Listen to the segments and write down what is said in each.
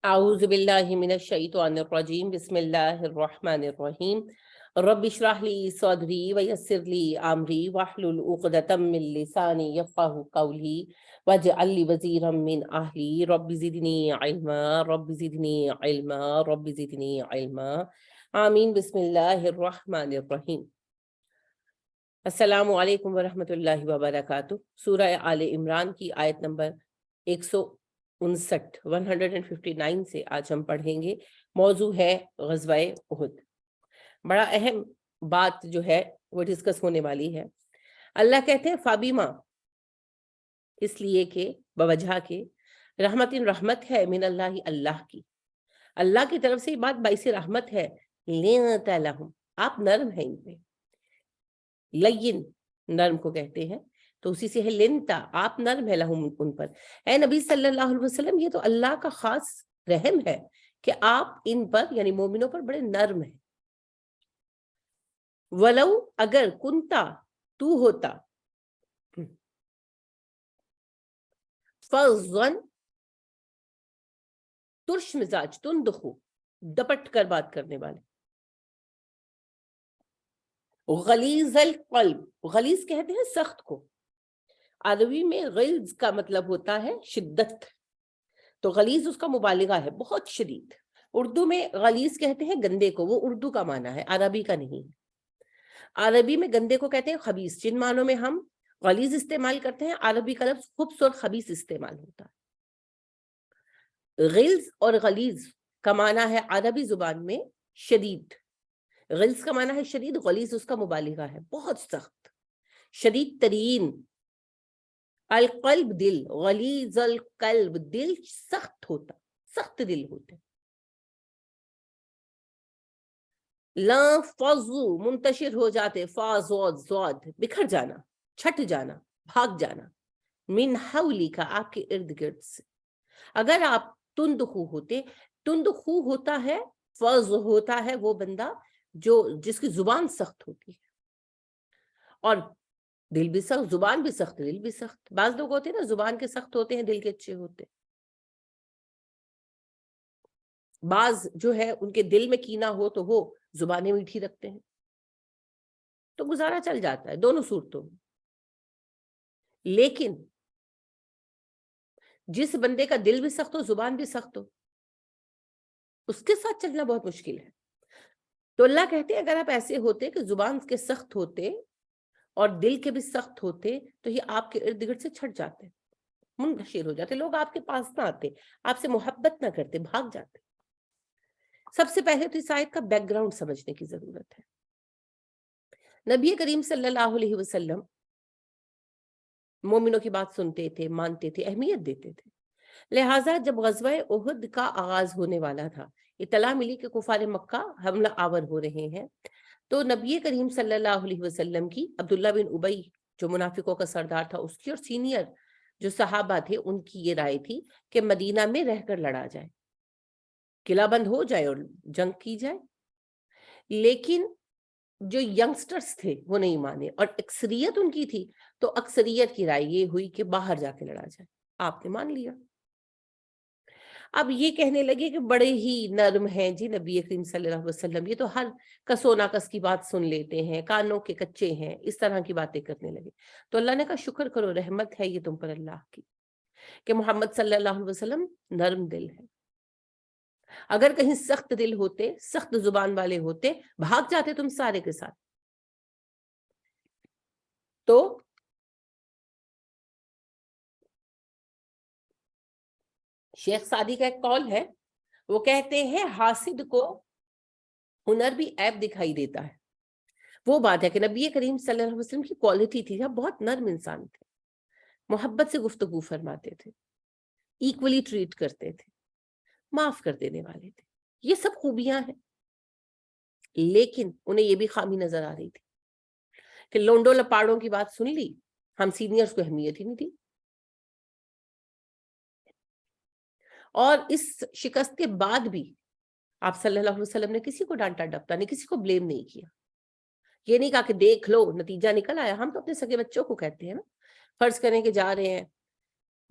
اعوذ باللہ من الشیطان الرجیم بسم اللہ الرحمن الرحیم رب اشرح لی صدری ویسر لی امری واحلل عقدۃ من لسانی یفقهوا قولی واجعل لی وزیرا من اہلی رب زدنی علما رب زدنی علما رب زدنی علما آمین بسم اللہ الرحمن الرحیم۔ السلام علیکم ورحمۃ اللہ وبرکاتہ۔ سورہ آل عمران کی آیت نمبر 159 سے آج ہم پڑھیں گے۔ موضوع ہے غزوہ احد۔ بڑا اہم بات جو ہے وہ ڈسکس ہونے والی ہے۔ اللہ کہتے ہیں فابیما، اس لیے کہ بوجہ کے رحمت ہے من اللہ، اللہ کی، اللہ کی طرف سے یہ بات باعث رحمت ہے۔ لینت لہم، آپ نرم ہیں ان پہ، لین نرم کو کہتے ہیں، تو اسی سے ہے لنتا، آپ نرم ہے لہم ان پر۔ اے نبی صلی اللہ علیہ وسلم، یہ تو اللہ کا خاص رحم ہے کہ آپ ان پر یعنی مومنوں پر بڑے نرم ہیں۔ ولو، اگر کنتا، تو ہوتا، فظن، ترش مزاج، تندخو، دپٹ کر بات کرنے والے، غلیظ القلب، غلیظ کہتے ہیں سخت کو، عربی میں غلظ کا مطلب ہوتا ہے شدت، تو غلیظ اس کا مبالغہ ہے، بہت شدید۔ اردو میں غلیظ کہتے ہیں گندے کو، وہ اردو کا معنی ہے، عربی کا نہیں۔ عربی میں گندے کو کہتے ہیں خبیث، جن معنوں میں ہم غلیظ استعمال کرتے ہیں عربی کا لفظ خبث اور خبیث استعمال ہوتا ہے۔ غلظ اور غلیظ کا معنی ہے عربی زبان میں شدید، غلظ کا معنی ہے شدید، غلیظ اس کا مبالغہ ہے، بہت سخت، شدید ترین۔ القلب، دل، غلیظ القلب، دل سخت ہوتا، سخت دل ہوتے۔ لانفضوا، منتشر ہو جاتے، فاضواد، بکھر جانا، چھٹ جانا، بھاگ جانا، من حولک، آپ کے ارد گرد سے۔ اگر آپ تندخو ہوتے، تندخو ہوتا ہے، فض ہوتا ہے وہ بندہ جس کی زبان سخت ہوتی ہے، اور دل بھی سخت، زبان بھی سخت، دل بھی سخت۔ بعض لوگ ہوتے ہیں نا زبان کے سخت ہوتے ہیں، دل کے اچھے ہوتے۔ بعض جو ہے ان کے دل میں کینہ ہو تو وہ زبانیں میٹھی رکھتے ہیں، تو گزارا چل جاتا ہے دونوں صورتوں میں۔ لیکن جس بندے کا دل بھی سخت ہو، زبان بھی سخت ہو، اس کے ساتھ چلنا بہت مشکل ہے۔ تو اللہ کہتے ہیں اگر آپ ایسے ہوتے کہ زبان کے سخت ہوتے اور دل کے بھی سخت ہوتے تو یہ آپ کے ارد گرد سے چھٹ جاتے، منتشر ہو جاتے، لوگ آپ کے پاس نہ آتے، آپ سے محبت نہ کرتے، بھاگ جاتے۔ سب سے پہلے تو اس آیت کا بیک گراؤنڈ سمجھنے کی ضرورت ہے۔ نبی کریم صلی اللہ علیہ وسلم مومنوں کی بات سنتے تھے، مانتے تھے، اہمیت دیتے تھے۔ لہٰذا جب غزوہ احد کا آغاز ہونے والا تھا، اطلاع ملی کہ کفار مکہ حملہ آور ہو رہے ہیں، تو نبی کریم صلی اللہ علیہ وسلم کی، عبداللہ بن ابی جو منافقوں کا سردار تھا اس کی، اور سینئر جو صحابہ تھے ان کی یہ رائے تھی کہ مدینہ میں رہ کر لڑا جائے، قلعہ بند ہو جائے اور جنگ کی جائے۔ لیکن جو ینگسٹرز تھے وہ نہیں مانے، اور اکثریت ان کی تھی، تو اکثریت کی رائے یہ ہوئی کہ باہر جا کے لڑا جائے۔ آپ نے مان لیا۔ اب یہ کہنے لگے کہ بڑے ہی نرم ہیں جی نبی کریم صلی اللہ علیہ وسلم، یہ تو ہر کس و ناقص کی بات سن لیتے ہیں، کانوں کے کچے ہیں، اس طرح کی باتیں کرنے لگے۔ تو اللہ نے کہا شکر کرو، رحمت ہے یہ تم پر اللہ کی کہ محمد صلی اللہ علیہ وسلم نرم دل ہے۔ اگر کہیں سخت دل ہوتے، سخت زبان والے ہوتے، بھاگ جاتے تم سارے کے ساتھ۔ تو شیخ سعدی کا ایک قول ہے، وہ کہتے ہیں حاسد کو ہنر بھی عیب دکھائی دیتا ہے۔ وہ بات ہے کہ نبی کریم صلی اللہ علیہ وسلم کی کوالٹی تھی، بہت نرم انسان تھے، محبت سے گفتگو فرماتے تھے، ایکولی ٹریٹ کرتے تھے، معاف کر دینے والے تھے، یہ سب خوبیاں ہیں۔ لیکن انہیں یہ بھی خامی نظر آ رہی تھی کہ لونڈوں لپاڑوں کی بات سن لی، ہم سینئرز کو اہمیت ہی نہیں دی، اور اس شکست کے بعد بھی آپ صلی اللہ علیہ وسلم نے کسی کو ڈانٹا ڈپٹا نہیں، کسی کو بلیم نہیں کیا، یہ نہیں کہا کہ دیکھ لو نتیجہ نکل آیا۔ ہم تو اپنے سگے بچوں کو کہتے ہیں نا، فرض کریں کہ جا رہے ہیں،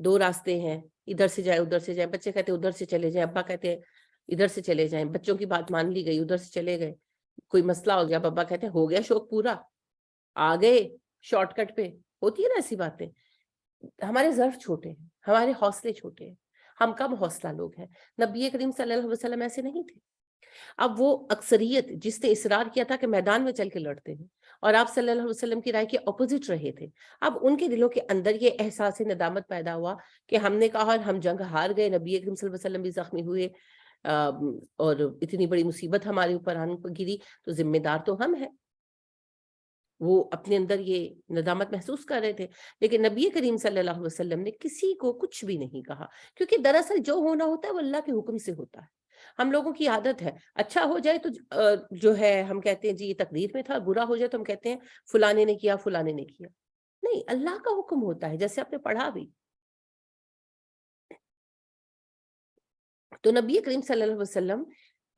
دو راستے ہیں، ادھر سے جائیں ادھر سے جائیں، بچے کہتے ہیں ادھر سے چلے جائیں، ابا کہتے ہیں ادھر سے چلے جائیں، بچوں کی بات مان لی گئی، ادھر سے چلے گئے، کوئی مسئلہ ہو گیا، ابا کہتے ہیں ہو گیا شوق پورا، آ گئے شارٹ کٹ پہ. ہوتی ہے نا ایسی باتیں. ہمارے ظرف چھوٹے ہیں، ہمارے حوصلے چھوٹے ہیں، ہم کم حوصلہ لوگ ہیں. نبی کریم صلی اللہ علیہ وسلم ایسے نہیں تھے. اب وہ اکثریت جس نے اصرار کیا تھا کہ میدان میں چل کے لڑتے ہیں، اور آپ صلی اللہ علیہ وسلم کی رائے کے اپوزٹ رہے تھے، اب ان کے دلوں کے اندر یہ احساس ندامت پیدا ہوا کہ ہم نے کہا ہم جنگ ہار گئے، نبی کریم صلی اللہ علیہ وسلم بھی زخمی ہوئے، اور اتنی بڑی مصیبت ہمارے اوپر آن گری، تو ذمہ دار تو ہم ہیں. وہ اپنے اندر یہ ندامت محسوس کر رہے تھے. لیکن نبی کریم صلی اللہ علیہ وسلم نے کسی کو کچھ بھی نہیں کہا، کیونکہ دراصل جو ہونا ہوتا ہے وہ اللہ کے حکم سے ہوتا ہے. ہم لوگوں کی عادت ہے اچھا ہو جائے تو جو ہے ہم کہتے ہیں جی یہ تقدیر میں تھا، برا ہو جائے تو ہم کہتے ہیں فلانے نے کیا فلانے نے کیا. نہیں، اللہ کا حکم ہوتا ہے، جیسے آپ نے پڑھا بھی. تو نبی کریم صلی اللہ علیہ وسلم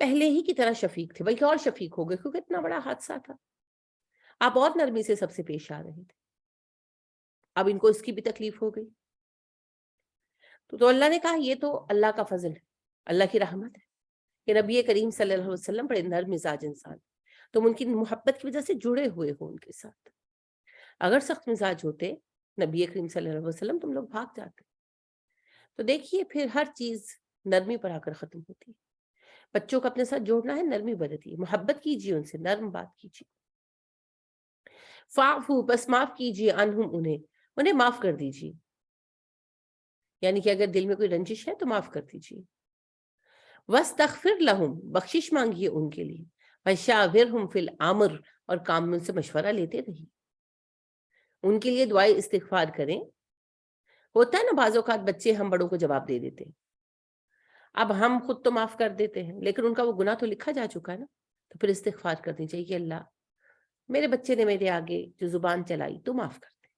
پہلے ہی کی طرح شفیق تھے، بلکہ اور شفیق ہو گئے، کیونکہ اتنا بڑا حادثہ تھا. آپ اور نرمی سے سب سے پیش آ رہے تھے. اب ان کو اس کی بھی تکلیف ہو گئی. تو اللہ نے کہا یہ تو اللہ کا فضل ہے، اللہ کی رحمت ہے کہ نبی کریم صلی اللہ علیہ وسلم بڑے نرم مزاج انسان، تم ان کی محبت کی وجہ سے جڑے ہوئے ہو ان کے ساتھ. اگر سخت مزاج ہوتے نبی کریم صلی اللہ علیہ وسلم، تم لوگ بھاگ جاتے. تو دیکھیے پھر ہر چیز نرمی پر آ کر ختم ہوتی ہے. بچوں کو اپنے ساتھ جوڑنا ہے، نرمی برتیے، محبت کیجیے ان سے، نرم بات کیجیے. فاعفو، بس معاف کیجیے، عنہم، انہیں معاف کر دیجیے. یعنی کہ اگر دل میں کوئی رنجش ہے تو معاف کر دیجیے. وَاسْتَغْفِرْ لَهُمْ، بخشش مانگیے ان کے لیے. وَشَاوِرْهُمْ فِي الْأَمْرِ، اور کام میں ان سے مشورہ لیتے رہیے. ان کے لیے دعائے استغفار کریں. ہوتا ہے نا بعض اوقات بچے ہم بڑوں کو جواب دے دیتے ہیں، اب ہم خود تو معاف کر دیتے ہیں لیکن ان کا وہ گناہ تو لکھا جا چکا ہے نا. تو پھر استغفار کرنی چاہیے کہ اللہ میرے بچے نے میرے آگے جو زبان چلائی تو معاف کر دے،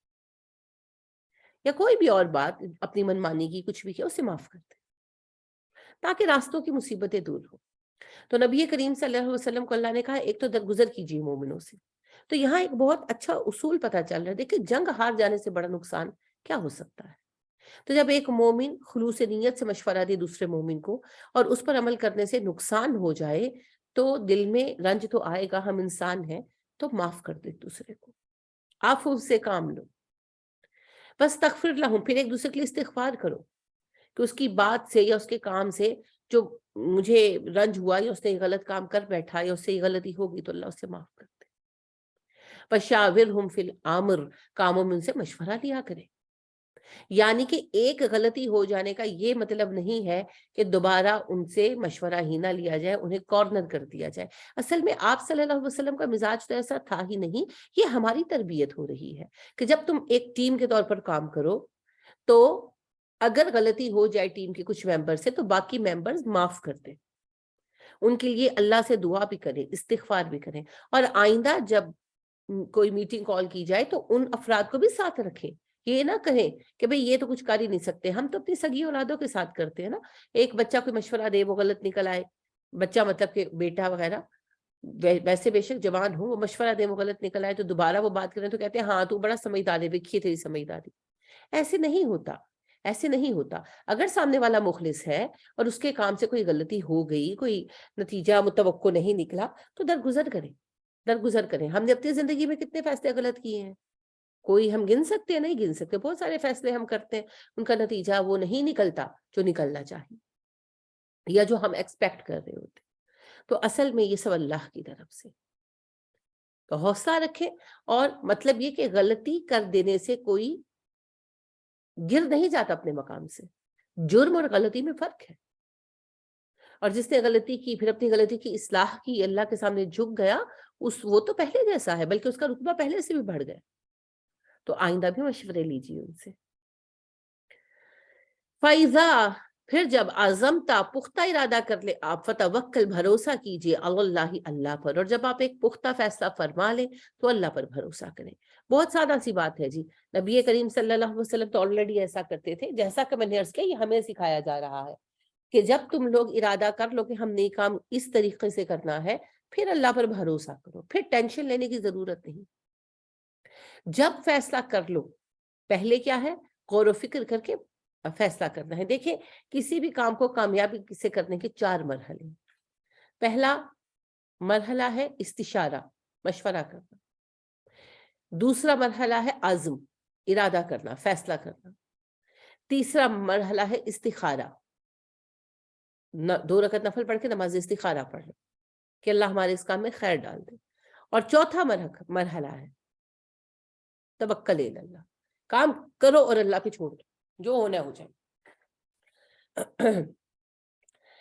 یا کوئی بھی اور بات اپنی من مانی کی کچھ بھی کیا اسے معاف کر دے، تاکہ راستوں کی مصیبتیں دور ہو. تو نبی کریم صلی اللہ علیہ وسلم کو اللہ نے کہا ایک تو درگزر کیجیے مومنوں سے. تو یہاں ایک بہت اچھا اصول پتہ چل رہا ہے. دیکھیں جنگ ہار جانے سے بڑا نقصان کیا ہو سکتا ہے. تو جب ایک مومن خلوص نیت سے مشورہ دے دوسرے مومن کو، اور اس پر عمل کرنے سے نقصان ہو جائے، تو دل میں رنج تو آئے گا، ہم انسان ہیں، تو معاف کر دے دوسرے کو، عفو سے کام لو. بس تغفر لہم، پھر ایک دوسرے کے لیے استغفار کرو کہ اس کی بات سے یا اس کے کام سے جو مجھے رنج ہوا، یا اس نے غلط کام کر بیٹھا، یا اس سے یہ غلطی ہوگی، تو اللہ اسے معاف کر دے. وَشَاوِرْهُمْ فِي الْأَمْرِ، کاموں میں ان سے مشورہ لیا کرے. یعنی کہ ایک غلطی ہو جانے کا یہ مطلب نہیں ہے کہ دوبارہ ان سے مشورہ ہی نہ لیا جائے، انہیں کارنر کر دیا جائے. اصل میں آپ صلی اللہ علیہ وسلم کا مزاج تو ایسا تھا ہی نہیں، یہ ہماری تربیت ہو رہی ہے کہ جب تم ایک ٹیم کے طور پر کام کرو تو اگر غلطی ہو جائے ٹیم کے کچھ ممبر سے تو باقی ممبرز معاف کر دیں، ان کے لیے اللہ سے دعا بھی کریں، استغفار بھی کریں، اور آئندہ جب کوئی میٹنگ کال کی جائے تو ان افراد کو بھی ساتھ رکھیں. یہ نہ کہیں کہ بھئی یہ تو کچھ کر ہی نہیں سکتے. ہم تو اپنی سگی اولادوں کے ساتھ کرتے ہیں نا. ایک بچہ کوئی مشورہ دے، وہ غلط نکل آئے، بچہ مطلب کہ بیٹا وغیرہ ویسے بے شک جوان ہو، وہ مشورہ دے وہ غلط نکل آئے، تو دوبارہ وہ بات کریں تو کہتے ہیں ہاں تو بڑا سمجھدار ہے، دیکھیے تیری سمجھداری. ایسے نہیں ہوتا، ایسے نہیں ہوتا. اگر سامنے والا مخلص ہے اور اس کے کام سے کوئی غلطی ہو گئی، کوئی نتیجہ متوقع نہیں نکلا، تو درگزر کریں، درگزر کریں. ہم نے اپنی زندگی میں کتنے فیصلے غلط کیے ہیں، کوئی ہم گن سکتے ہیں؟ نہیں گن سکتے. بہت سارے فیصلے ہم کرتے ہیں، ان کا نتیجہ وہ نہیں نکلتا جو نکلنا چاہیے یا جو ہم ایکسپیکٹ کر رہے ہوتے. تو اصل میں یہ سب اللہ کی طرف سے. تو حوصلہ رکھیں، اور مطلب یہ کہ غلطی کر دینے سے کوئی گر نہیں جاتا اپنے مقام سے. جرم اور غلطی میں فرق ہے، اور جس نے غلطی کی پھر اپنی غلطی کی اصلاح کی، اللہ کے سامنے جھک گیا، وہ تو پہلے جیسا ہے، بلکہ اس کا رتبہ پہلے سے بھی بڑھ گیا. تو آئندہ بھی مشورے لیجیے ان سے. فَإِذَا، پھر جب عزمتا، پختہ ارادہ کر لے آپ، فتوکل، بھروسہ کیجیے، اللہ، اللہ پر. اور جب آپ ایک پختہ فیصلہ فرما لیں تو اللہ پر بھروسہ کریں. بہت سادہ سی بات ہے جی. نبی کریم صلی اللہ علیہ وسلم تو آلریڈی ایسا کرتے تھے، جیسا کہ میں نے عرض کیا، یہ ہمیں سکھایا جا رہا ہے کہ جب تم لوگ ارادہ کر لو کہ ہم نے کام اس طریقے سے کرنا ہے، پھر اللہ پر بھروسہ کرو، پھر ٹینشن لینے کی ضرورت نہیں. جب فیصلہ کر لو، پہلے کیا ہے، غور و فکر کر کے فیصلہ کرنا ہے. دیکھیں کسی بھی کام کو کامیابی سے کرنے کے 4 مرحلے. پہلا مرحلہ ہے استشارہ، مشورہ کرنا. دوسرا مرحلہ ہے عزم، ارادہ کرنا، فیصلہ کرنا. تیسرا مرحلہ ہے استخارہ، 2 رکعت نفل پڑھ کے نماز استخارہ پڑھنا کہ اللہ ہمارے اس کام میں خیر ڈال دے. اور چوتھا مرحلہ ہے توکل اللہ، کام کرو اور اللہ پہ چھوڑ دو، جو ہونا ہو جائے.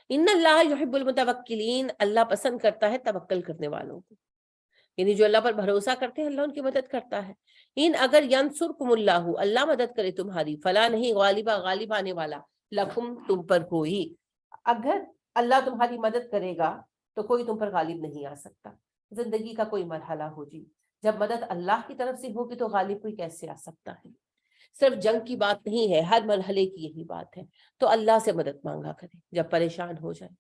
ان اللہ یحب المتوکلین، اللہ پسند کرتا ہے توکل کرنے والوں کو، یعنی جو اللہ پر بھروسہ کرتے ہیں اللہ ان کی مدد کرتا ہے. ان اگر ینصرکم اللہ، اللہ مدد کرے تمہاری، فلا نہیں غالبہ، غالب آنے والا، لکم تم پر کوئی. اگر اللہ تمہاری مدد کرے گا تو کوئی تم پر غالب نہیں آ سکتا. زندگی کا کوئی مرحلہ ہو جی، جب مدد اللہ کی طرف سے ہوگی تو غالب کوئی کیسے آ سکتا ہے. صرف جنگ کی بات نہیں ہے، ہر مرحلے کی یہی بات ہے. تو اللہ سے مدد مانگا کرے جب پریشان ہو جائے.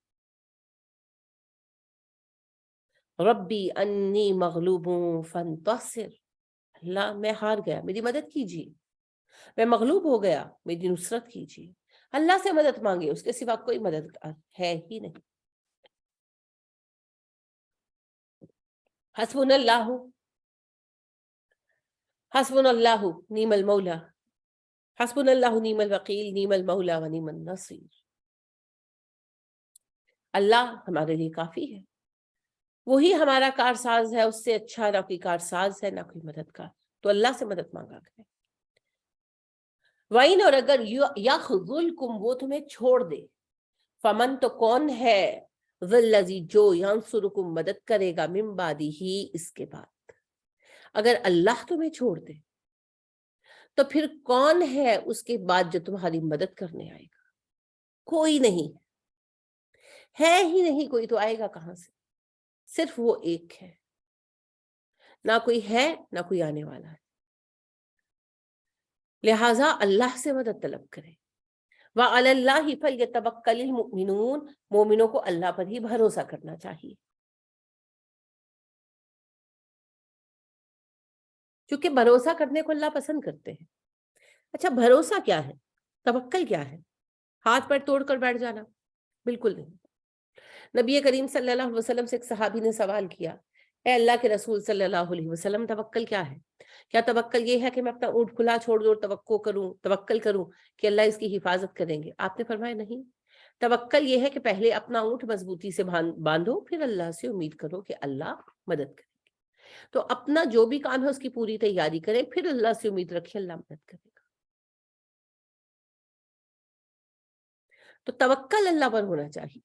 ربی انی مغلوب فانتصر، اللہ میں ہار گیا میری مدد کیجیے، میں مغلوب ہو گیا میری نصرت کیجیے. اللہ سے مدد مانگے، اس کے سوا کوئی مددگار ہے ہی نہیں. حسبنا اللہ، حسبنا اللہ نعم المولا، حسبنا اللہ نعم الوکیل، نعم المولا و نعم النصیر. اللہ ہمارے لیے کافی ہے، وہی ہمارا کارساز ہے، اس سے اچھا نہ کوئی کارساز ہے نہ کوئی مددگار. تو اللہ سے مدد مانگا کریں. وَإِنْ، اور اگر يَخْذُلْكُمْ، وہ تمہیں چھوڑ دے، فمن، تو کون ہے، ذَلَّذِي، جو، يَنْصُرُكُمْ، مدد کرے گا، مِن بَعْدِهِ، اس کے بعد. اگر اللہ تمہیں چھوڑ دے تو پھر کون ہے اس کے بعد جو تمہاری مدد کرنے آئے گا؟ کوئی نہیں ہے ہی نہیں. کوئی تو آئے گا کہاں سے؟ صرف وہ ایک ہے، نہ کوئی ہے نہ کوئی آنے والا ہے. لہٰذا اللہ سے مدد طلب کرے. وَعَلَى اللَّهِ فَلْيَتَوَكَّلِ الْمُؤْمِنُونَ، مومنوں کو اللہ پر ہی بھروسہ کرنا چاہیے، کیونکہ بھروسہ کرنے کو اللہ پسند کرتے ہیں. اچھا بھروسہ کیا ہے؟ توکل کیا ہے؟ ہاتھ پیر توڑ کر بیٹھ جانا؟ بالکل نہیں. نبی کریم صلی اللہ علیہ وسلم سے ایک صحابی نے سوال کیا، اے اللہ کے رسول صلی اللہ علیہ وسلم، توکل کیا ہے؟ کیا توکل یہ ہے کہ میں اپنا اونٹ کھلا چھوڑ دوں اور توکل کروں کہ اللہ اس کی حفاظت کریں گے؟ آپ نے فرمایا نہیں. توکل یہ ہے کہ پہلے اپنا اونٹ مضبوطی سے باندھو، پھر اللہ سے امید کرو کہ اللہ مدد کرے گی. تو اپنا جو بھی کام ہے اس کی پوری تیاری کریں، پھر اللہ سے امید رکھیں اللہ مدد کرے گا. تو توکل اللہ پر ہونا چاہیے.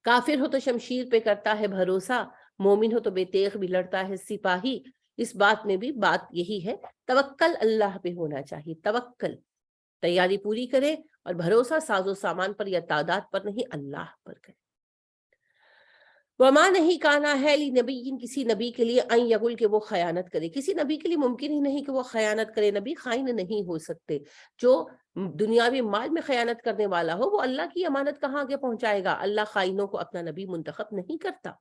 کافر ہو تو شمشیر پہ کرتا ہے بھروسہ، مومن ہو تو بے تیغ بھی لڑتا ہے سپاہی. اس بات میں بھی بات یہی ہے، توکل اللہ پہ ہونا چاہیے. توکل، تیاری پوری کرے اور بھروسہ ساز و سامان پر یا تعداد پر نہیں، اللہ پر کرے. وما، نہیں کانا ہے لنبی، کسی نبی کے لیے، ان یغل، کہ وہ خیانت کرے. کسی نبی کے لیے ممکن ہی نہیں کہ وہ خیانت کرے. نبی خائن نہیں ہو سکتے. جو دنیاوی مال میں خیانت کرنے والا ہو وہ اللہ کی امانت کہاں آگے پہنچائے گا؟ اللہ خائنوں کو اپنا نبی منتخب نہیں کرتا.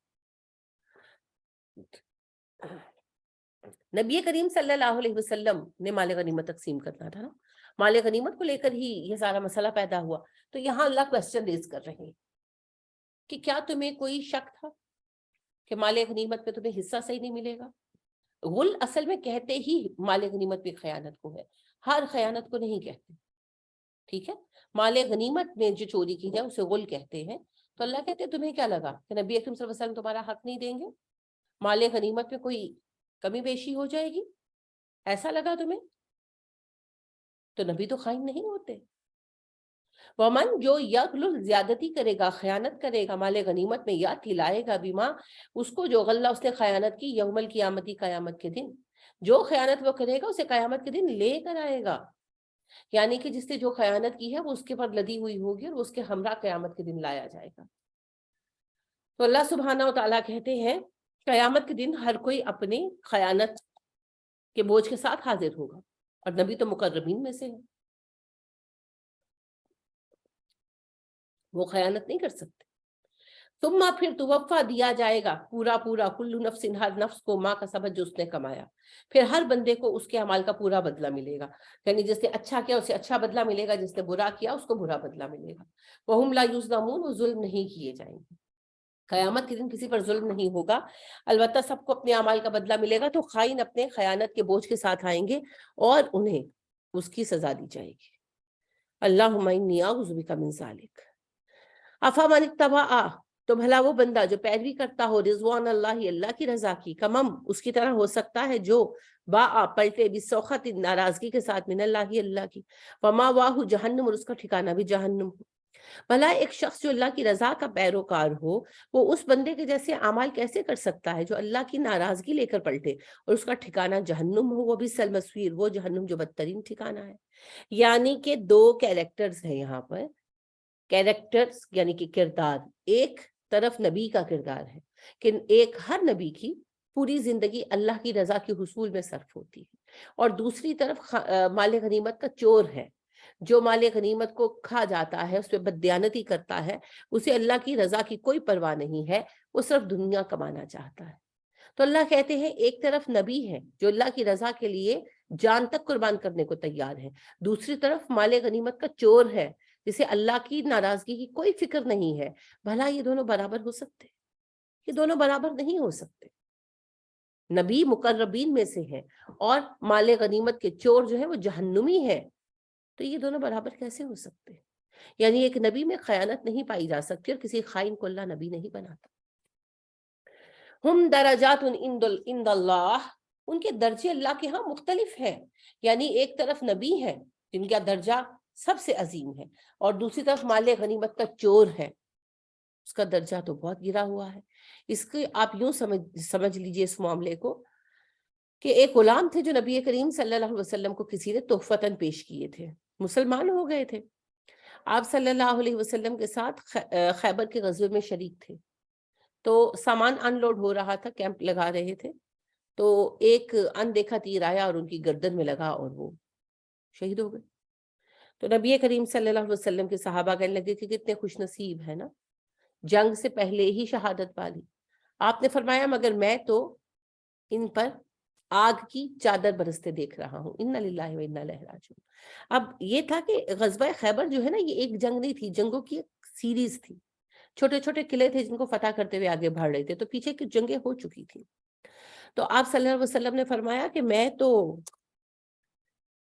نبی کریم صلی اللہ علیہ وسلم نے مال غنیمت تقسیم کرنا تھا نا، مال غنیمت کو لے کر ہی یہ سارا مسئلہ پیدا ہوا. تو یہاں اللہ کوسچن ریز کر رہے ہیں کہ کیا تمہیں کوئی شک تھا کہ مال غنیمت پہ تمہیں حصہ صحیح نہیں ملے گا؟ غل اصل میں کہتے ہی مال غنیمت پہ خیانت کو ہے، ہر خیانت کو نہیں کہتے. ٹھیک ہے، مال غنیمت میں جو چوری کی جائے اسے غل کہتے ہیں. تو اللہ کہتے ہیں تمہیں کیا لگا کہ نبی اکرم صلی اللہ علیہ وسلم تمہارا حق نہیں دیں گے؟ مال غنیمت میں کوئی کمی بیشی ہو جائے گی، ایسا لگا تمہیں؟ تو نبی تو خائن نہیں ہوتے. ومن، جو یغلل، زیادتی کرے گا، خیانت کرے گا مال غنیمت میں، یا کھلائے گا بیما، اس کو جو غلہ اس نے خیانت کی، یوم القیامتی، قیامت کے دن. جو خیانت وہ کرے گا اسے قیامت کے دن لے کر آئے گا. یعنی کہ جس نے جو خیانت کی ہے وہ اس کے پر لدی ہوئی ہوگی اور اس کے ہمراہ قیامت کے دن لایا جائے گا. تو اللہ سبحانہ و تعالیٰ کہتے ہیں قیامت کے دن ہر کوئی اپنی خیانت کے بوجھ کے ساتھ حاضر ہوگا، اور نبی تو مقربین میں سے ہے، وہ خیانت نہیں کر سکتے. ثم پھر توفا دیا جائے گا پورا پورا کل نفس ہر نفس کو ما کسبت جو اس نے کمایا، پھر ہر بندے کو اس کے اعمال کا پورا بدلہ ملے گا، یعنی جس نے اچھا کیا اسے اچھا بدلہ ملے گا، جس نے برا کیا اس کو برا بدلہ ملے گا۔ وہم لا یظلمون، وہ ظلم نہیں کیے جائیں گے، قیامت کے دن کسی پر ظلم نہیں ہوگا، البتہ سب کو اپنے اعمال کا بدلہ ملے گا۔ تو خائن اپنے خیانت کے بوجھ کے ساتھ آئیں گے اور انہیں اس کی سزا دی جائے گی۔ اللہم انی اعوذ بک من ذالک۔ افمن اتبع، تو بھلا وہ بندہ جو پیروی کرتا ہو رضوان اللہ، اللہ کی رضا کی، کمم اس کی طرح ہو سکتا ہے جو با پلٹے بسخط، ناراضگی کے ساتھ، من اللہ، اللہ کی، وما واہ جہنم، اور اس کا ٹھکانہ بھی جہنم ہو۔ بھلا ایک شخص جو اللہ کی رضا کا پیروکار ہو وہ اس بندے کے جیسے اعمال کیسے کر سکتا ہے جو اللہ کی ناراضگی لے کر پلٹے اور اس کا ٹھکانہ جہنم ہو، وہ بھی المصیر، وہ جہنم جو بدترین ٹھکانہ ہے۔ یعنی کہ دو کیریکٹرز ہیں یہاں پر، کیریکٹرز یعنی کہ کردار، ایک طرف نبی کا کردار ہے کہ ایک ہر نبی کی پوری زندگی اللہ کی رضا کے حصول میں صرف ہوتی ہے، اور دوسری طرف مال غنیمت کا چور ہے، جو مال غنیمت کو کھا جاتا ہے، اس پہ بددیانتی کرتا ہے، اسے اللہ کی رضا کی کوئی پرواہ نہیں ہے، وہ صرف دنیا کمانا چاہتا ہے۔ تو اللہ کہتے ہیں ایک طرف نبی ہے جو اللہ کی رضا کے لیے جان تک قربان کرنے کو تیار ہے، دوسری طرف مال غنیمت کا چور ہے جسے اللہ کی ناراضگی کی کوئی فکر نہیں ہے۔ بھلا یہ دونوں برابر ہو سکتے؟ یہ دونوں برابر نہیں ہو سکتے۔ نبی مقربین میں سے ہیں اور مال غنیمت کے چور جو ہیں وہ جہنمی ہیں، تو یہ دونوں برابر کیسے ہو سکتے؟ یعنی ایک نبی میں خیانت نہیں پائی جا سکتی اور کسی خائن کو اللہ نبی نہیں بناتا۔ ہم درجات عند اللہ، ان کے درجے اللہ کے ہاں مختلف ہیں، یعنی ایک طرف نبی ہیں جن کا درجہ سب سے عظیم ہے، اور دوسری طرف مال غنیمت کا چور ہے، اس کا درجہ تو بہت گرا ہوا ہے۔ اس کے آپ یوں سمجھ لیجئے اس معاملے کو کہ ایک غلام تھے جو نبی کریم صلی اللہ علیہ وسلم کو کسی نے تحفتاً پیش کیے تھے، مسلمان ہو گئے تھے، آپ صلی اللہ علیہ وسلم کے ساتھ خیبر کے غزوے میں شریک تھے، تو سامان ان لوڈ ہو رہا تھا، کیمپ لگا رہے تھے، تو ایک اندیکھا تیر آیا اور ان کی گردن میں لگا اور وہ شہید ہو گئے۔ تو نبی کریم صلی اللہ علیہ وسلم کے صحابہ کہنے لگے کہ کتنے خوش نصیب ہے نا، جنگ سے پہلے ہی شہادت پالی۔ آپ نے فرمایا مگر میں تو ان پر آگ کی چادر برستے دیکھ رہا ہوں، انا للہ و انا الیہ راجعون۔ اب یہ تھا کہ غزوہ خیبر جو ہے نا، یہ ایک جنگ نہیں تھی، جنگوں کی ایک سیریز تھی، چھوٹے چھوٹے قلعے تھے جن کو فتح کرتے ہوئے آگے بڑھ رہے تھے، تو پیچھے کی جنگیں ہو چکی تھی۔ تو آپ صلی اللہ علیہ وسلم نے فرمایا کہ میں تو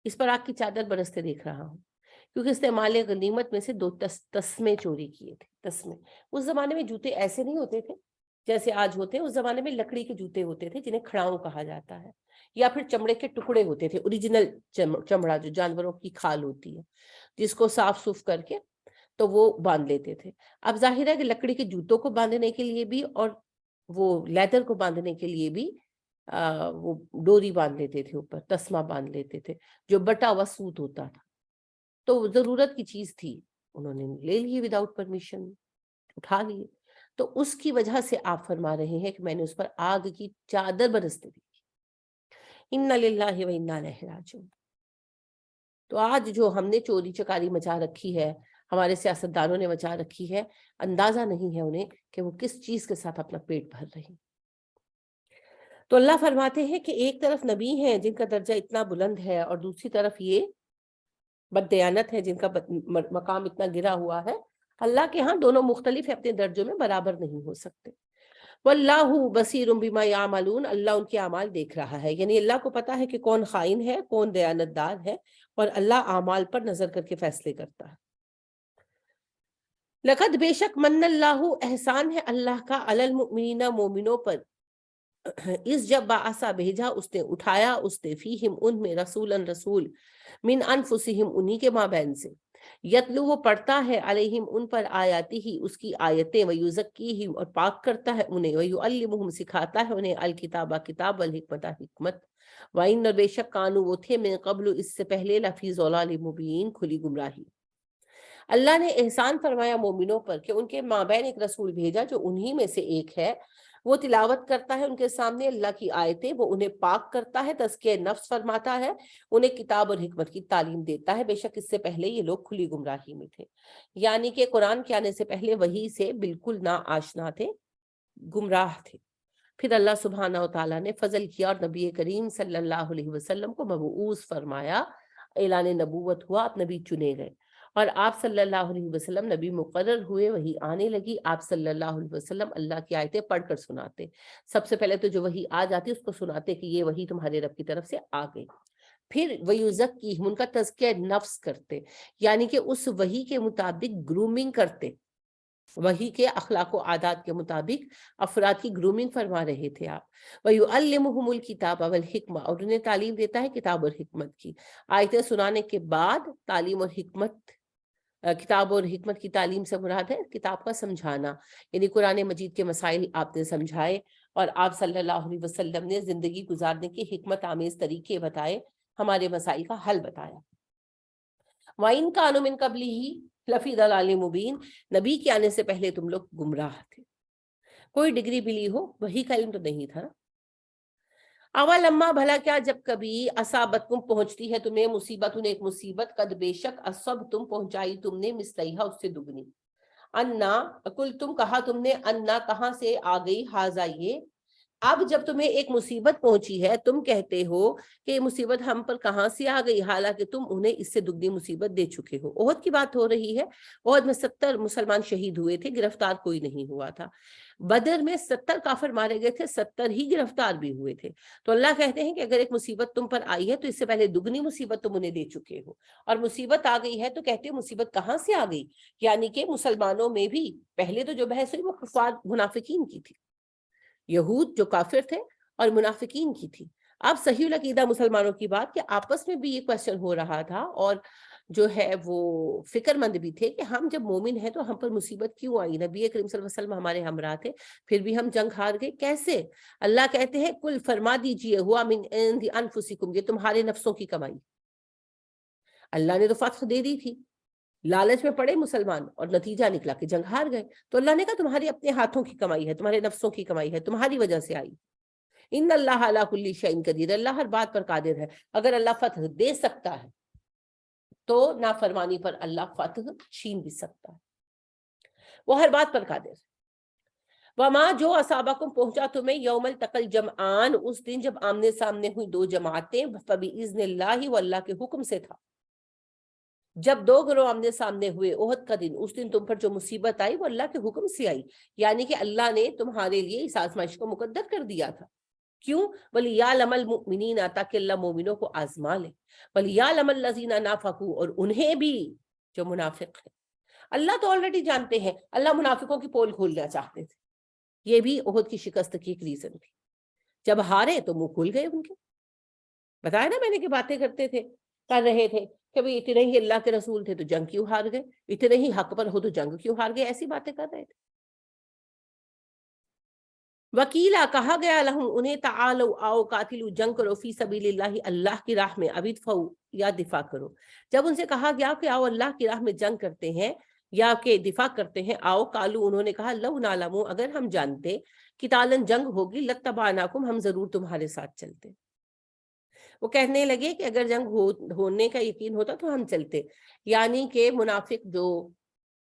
اس پر آگ کی چادر برستے دیکھ رہا ہوں، کیونکہ اس نے مال غنیمت میں سے 2 تسمے چوری کیے تھے۔ تسمے، اس زمانے میں جوتے ایسے نہیں ہوتے تھے جیسے آج ہوتے ہیں، اس زمانے میں لکڑی کے جوتے ہوتے تھے جنہیں کھڑاؤں کہا جاتا ہے، یا پھر چمڑے کے ٹکڑے ہوتے تھے، اوریجنل چمڑا جو جانوروں کی کھال ہوتی ہے، جس کو صاف صوف کر کے تو وہ باندھ لیتے تھے۔ اب ظاہر ہے کہ لکڑی کے جوتوں کو باندھنے کے لیے بھی اور وہ لیدر کو باندھنے کے لیے بھی وہ ڈوری باندھ لیتے تھے، اوپر تسمہ باندھ لیتے تھے جو بٹا ہوا سوت ہوتا تھا، تو ضرورت کی چیز تھی، انہوں نے لے لیے وداؤٹ پرمیشن، اٹھا لیے۔ تو اس کی وجہ سے آپ فرما رہے ہیں کہ میں نے اس پر آگ کی چادر برستے دیکھی، انا للہ و انا الیہ راجعون۔ تو آج جو ہم نے چوری چکاری مچا رکھی ہے، ہمارے سیاستدانوں نے مچا رکھی ہے، اندازہ نہیں ہے انہیں کہ وہ کس چیز کے ساتھ اپنا پیٹ بھر رہے ہیں۔ تو اللہ فرماتے ہیں کہ ایک طرف نبی ہیں جن کا درجہ اتنا بلند ہے، اور دوسری طرف یہ بددیانت ہے جن کا مقام اتنا گرا ہوا ہے۔ اللہ کے ہاں دونوں مختلف ہیں، اپنے درجوں میں برابر نہیں ہو سکتے۔ واللہ بصیر بما یعملون، اللہ ان کے اعمال دیکھ رہا ہے، یعنی اللہ کو پتا ہے کہ کون خائن ہے، کون دیانت دار ہے، اور اللہ اعمال پر نظر کر کے فیصلے کرتا ہے۔ لقد بے شک من اللہ، احسان ہے اللہ کا، علی المؤمنین، مومنوں پر، اس جب بعثا بھیجا اس نے، اٹھایا اس نے، فیہم ان میں، رسولا رسول، من انفسہم انہی کے مابین سے، یتلو وہ پڑھتا ہے، علیہم ان پر، آیاتی ہی اس کی آیتیں، ویزکیہم اور پاک کرتا ہے انہیں، ویعلمہم سکھاتا ہے انہیں، الکتابہ کتاب، والحکمت حکمت، وَإِنَّ بے شک کانوا وہ تھے، من قبل اس سے پہلے، لفی ضلال مبین کھلی گمراہی۔ اللہ نے احسان فرمایا مومنوں پر کہ ان کے مابین ایک رسول بھیجا جو انہی میں سے ایک ہے، وہ تلاوت کرتا ہے ان کے سامنے اللہ کی آیتیں، وہ انہیں پاک کرتا ہے، تزکیہ نفس فرماتا ہے، انہیں کتاب اور حکمت کی تعلیم دیتا ہے، بے شک اس سے پہلے یہ لوگ کھلی گمراہی میں تھے۔ یعنی کہ قرآن کے آنے سے پہلے وحی سے بالکل نا آشنا تھے، گمراہ تھے۔ پھر اللہ سبحانہ و تعالیٰ نے فضل کیا اور نبی کریم صلی اللہ علیہ وسلم کو مبعوث فرمایا، اعلان نبوت ہوا، آپ نبی چنے گئے، اور آپ صلی اللہ علیہ وسلم نبی مقرر ہوئے، وحی آنے لگی، آپ صلی اللہ علیہ وسلم اللہ کی آیتیں پڑھ کر سناتے۔ سب سے پہلے تو جو وحی آ جاتی اس کو سناتے کہ یہ وحی تمہارے رب کی طرف سے آ گئی۔ پھر وَيُزَكِّيهِمْ، ان کا تزکیہ نفس کرتے، یعنی کہ اس وحی کے مطابق گرومنگ کرتے، وحی کے اخلاق و عادات کے مطابق افراد کی گرومنگ فرما رہے تھے آپ۔ وَيُعَلِّمُهُمُ الْكِتَابَ وَالْحِكْمَةَ، اور انہیں تعلیم دیتا ہے کتاب اور حکمت کی۔ آیتیں سنانے کے بعد تعلیم اور حکمت، کتاب اور حکمت کی تعلیم سے مراد ہے کتاب کا سمجھانا، یعنی قرآن مجید کے مسائل آپ نے سمجھائے، اور آپ صلی اللہ علیہ وسلم نے زندگی گزارنے کے حکمت آمیز طریقے بتائے، ہمارے مسائل کا حل بتایا۔ وَإِن كَانُوا مِن قَبْلِهِ لَفِي ضَلَالٍ مُبِينٍ، نبی کے آنے سے پہلے تم لوگ گمراہ تھے، کوئی ڈگری بھی لی ہو، وہی کا علم تو نہیں تھا۔ اولما، بھلا کیا جب کبھی اصابتکم پہنچتی ہے تمہیں مصیبت، ایک مصیبت، قد بے شک اصب تم پہنچائی تم نے، مثلیہا اس سے دگنی، انا کل تم کہا تم نے، انا کہاں سے آ گئی، ہاذا یہ، اب جب تمہیں ایک مصیبت پہنچی ہے تم کہتے ہو کہ یہ مصیبت ہم پر کہاں سے آ گئی، حالانکہ تم انہیں اس سے دگنی مصیبت دے چکے ہو۔ احد کی بات ہو رہی ہے، احد میں 70 مسلمان شہید ہوئے تھے، گرفتار کوئی نہیں ہوا تھا۔ بدر میں 70 کافر مارے گئے تھے، 70 ہی گرفتار بھی ہوئے تھے۔ تو اللہ کہتے ہیں کہ اگر ایک مصیبت تم پر آئی ہے تو اس سے پہلے دگنی مصیبت تم انہیں دے چکے ہو، اور مصیبت آ گئی ہے تو کہتے ہو مصیبت کہاں سے آ گئی، یعنی کہ مسلمانوں میں بھی پہلے تو جو بحث ہوئی وہ کفار منافقین کی تھی، یہود جو کافر تھے اور منافقین کی تھی۔ اب صحیح العقیدہ مسلمانوں کی بات کہ آپس میں بھی یہ کوشچن ہو رہا تھا، اور جو ہے وہ فکر مند بھی تھے کہ ہم جب مومن ہیں تو ہم پر مصیبت کیوں آئی، نبی کریم صلی اللہ علیہ وسلم ہمارے ہمراہ تھے، پھر بھی ہم جنگ ہار گئے کیسے؟ اللہ کہتے ہیں کل فرما دیجئے، ہوا من عند انفسکم، یہ تمہارے نفسوں کی کمائی، اللہ نے تو فتح دے دی تھی، لالچ میں پڑے مسلمان اور نتیجہ نکلا کہ جنگ ہار گئے، تو اللہ نے کہا تمہاری اپنے ہاتھوں کی کمائی ہے، تمہارے نفسوں کی کمائی ہے، تمہاری وجہ سے آئی۔ ان اللہ علی کل شیء قدیر، اللہ ہر بات پر قادر ہے۔ اگر اللہ فتح دے سکتا ہے تو نافرمانی پر اللہ فتح چھین بھی سکتا ہے، وہ ہر بات پر قادر ہے۔ وما، جو اصابکم پہنچا تمہیں، یوم التقى الجمعان، اس دن جب آمنے سامنے ہوئی دو جماعتیں، فباذن اللہ، وہ اللہ کے حکم سے تھا۔ جب دو گروہ آمنے سامنے ہوئے احد کا دن، اس دن تم پر جو مصیبت آئی وہ اللہ کے حکم سے آئی، یعنی کہ اللہ نے تمہارے لیے اس آزمائش کو مقدر کر دیا تھا۔ کیوں؟ وَلِيَعْلَمَ الْمُؤْمِنِينَ، تاکہ اللہ مومنوں کو آزما لے، وَلِيَعْلَمَ الَّذِينَ نَافَقُوا، اور انہیں بھی جو منافق ہیں۔ اللہ تو آلریڈی جانتے ہیں، اللہ منافقوں کی پول کھولنا چاہتے تھے، یہ بھی احد کی شکست کی ایک ریزن تھی۔ جب ہارے تو منہ کھل گئے ان کے، بتایا نا میں نے کہ باتیں کرتے تھے، کر رہے تھے کہ بھئی اتنے ہی اللہ کے رسول تھے تو جنگ کیوں ہار گئے، اتنے ہی حق پر ہو تو جنگ کیوں ہار گئے، ایسی باتیں کر رہے تھے۔ وکیلا، کہا گیا لہم انہیں، تعالوا، آؤ، قاتلوا، جنگ کرو، فی سبیل اللہ، اللہ کی راہ میں، اب ادفعوا، یا دفاع کرو۔ جب ان سے کہا گیا کہ آؤ اللہ کی راہ میں جنگ کرتے ہیں یا کہ دفاع کرتے ہیں، آؤ، قالوا، انہوں نے کہا، لو نعلم، اگر ہم جانتے، قتالا، جنگ ہوگی، لاتبعناکم، ہم ضرور تمہارے ساتھ چلتے۔ وہ کہنے لگے کہ اگر جنگ ہونے کا یقین ہوتا تو ہم چلتے، یعنی کہ منافق جو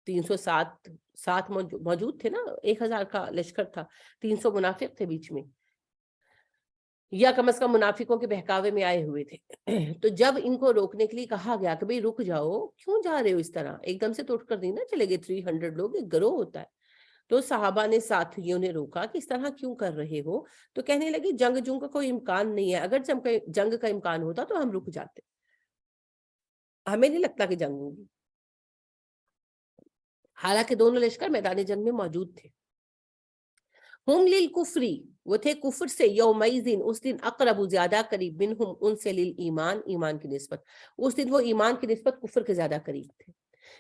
307 ساتھ موجود تھے نا، 1000 کا لشکر تھا، 300 منافق تھے بیچ میں، یا کم از کم منافقوں کے بہکاوے میں آئے ہوئے تھے۔ تو جب ان کو روکنے کے لیے کہا گیا کہ بھئی رک جاؤ، کیوں جا رہے ہو اس طرح، ایک دم سے تو اٹھ کر نہیں نا چلے گئے، 300 لوگ ایک گروہ ہوتا ہے۔ تو صحابہ نے ساتھیوں نے روکا کہ اس طرح کیوں کر رہے ہو، تو کہنے لگے جنگ کا کوئی امکان نہیں ہے، اگر جنگ کا امکان ہوتا تو ہم رک جاتے، ہمیں نہیں لگتا کہ جنگ ہوگی، حالانکہ دونوں لشکر میدان جنگ میں موجود تھے۔ ہم للکفری، وہ تھے کفر سے، یومئذ، اس دن، اقرب، زیادہ قریب، منہم، ان سے، للایمان، ایمان کی نسبت، اس دن وہ ایمان کی نسبت کفر کے زیادہ قریب تھے،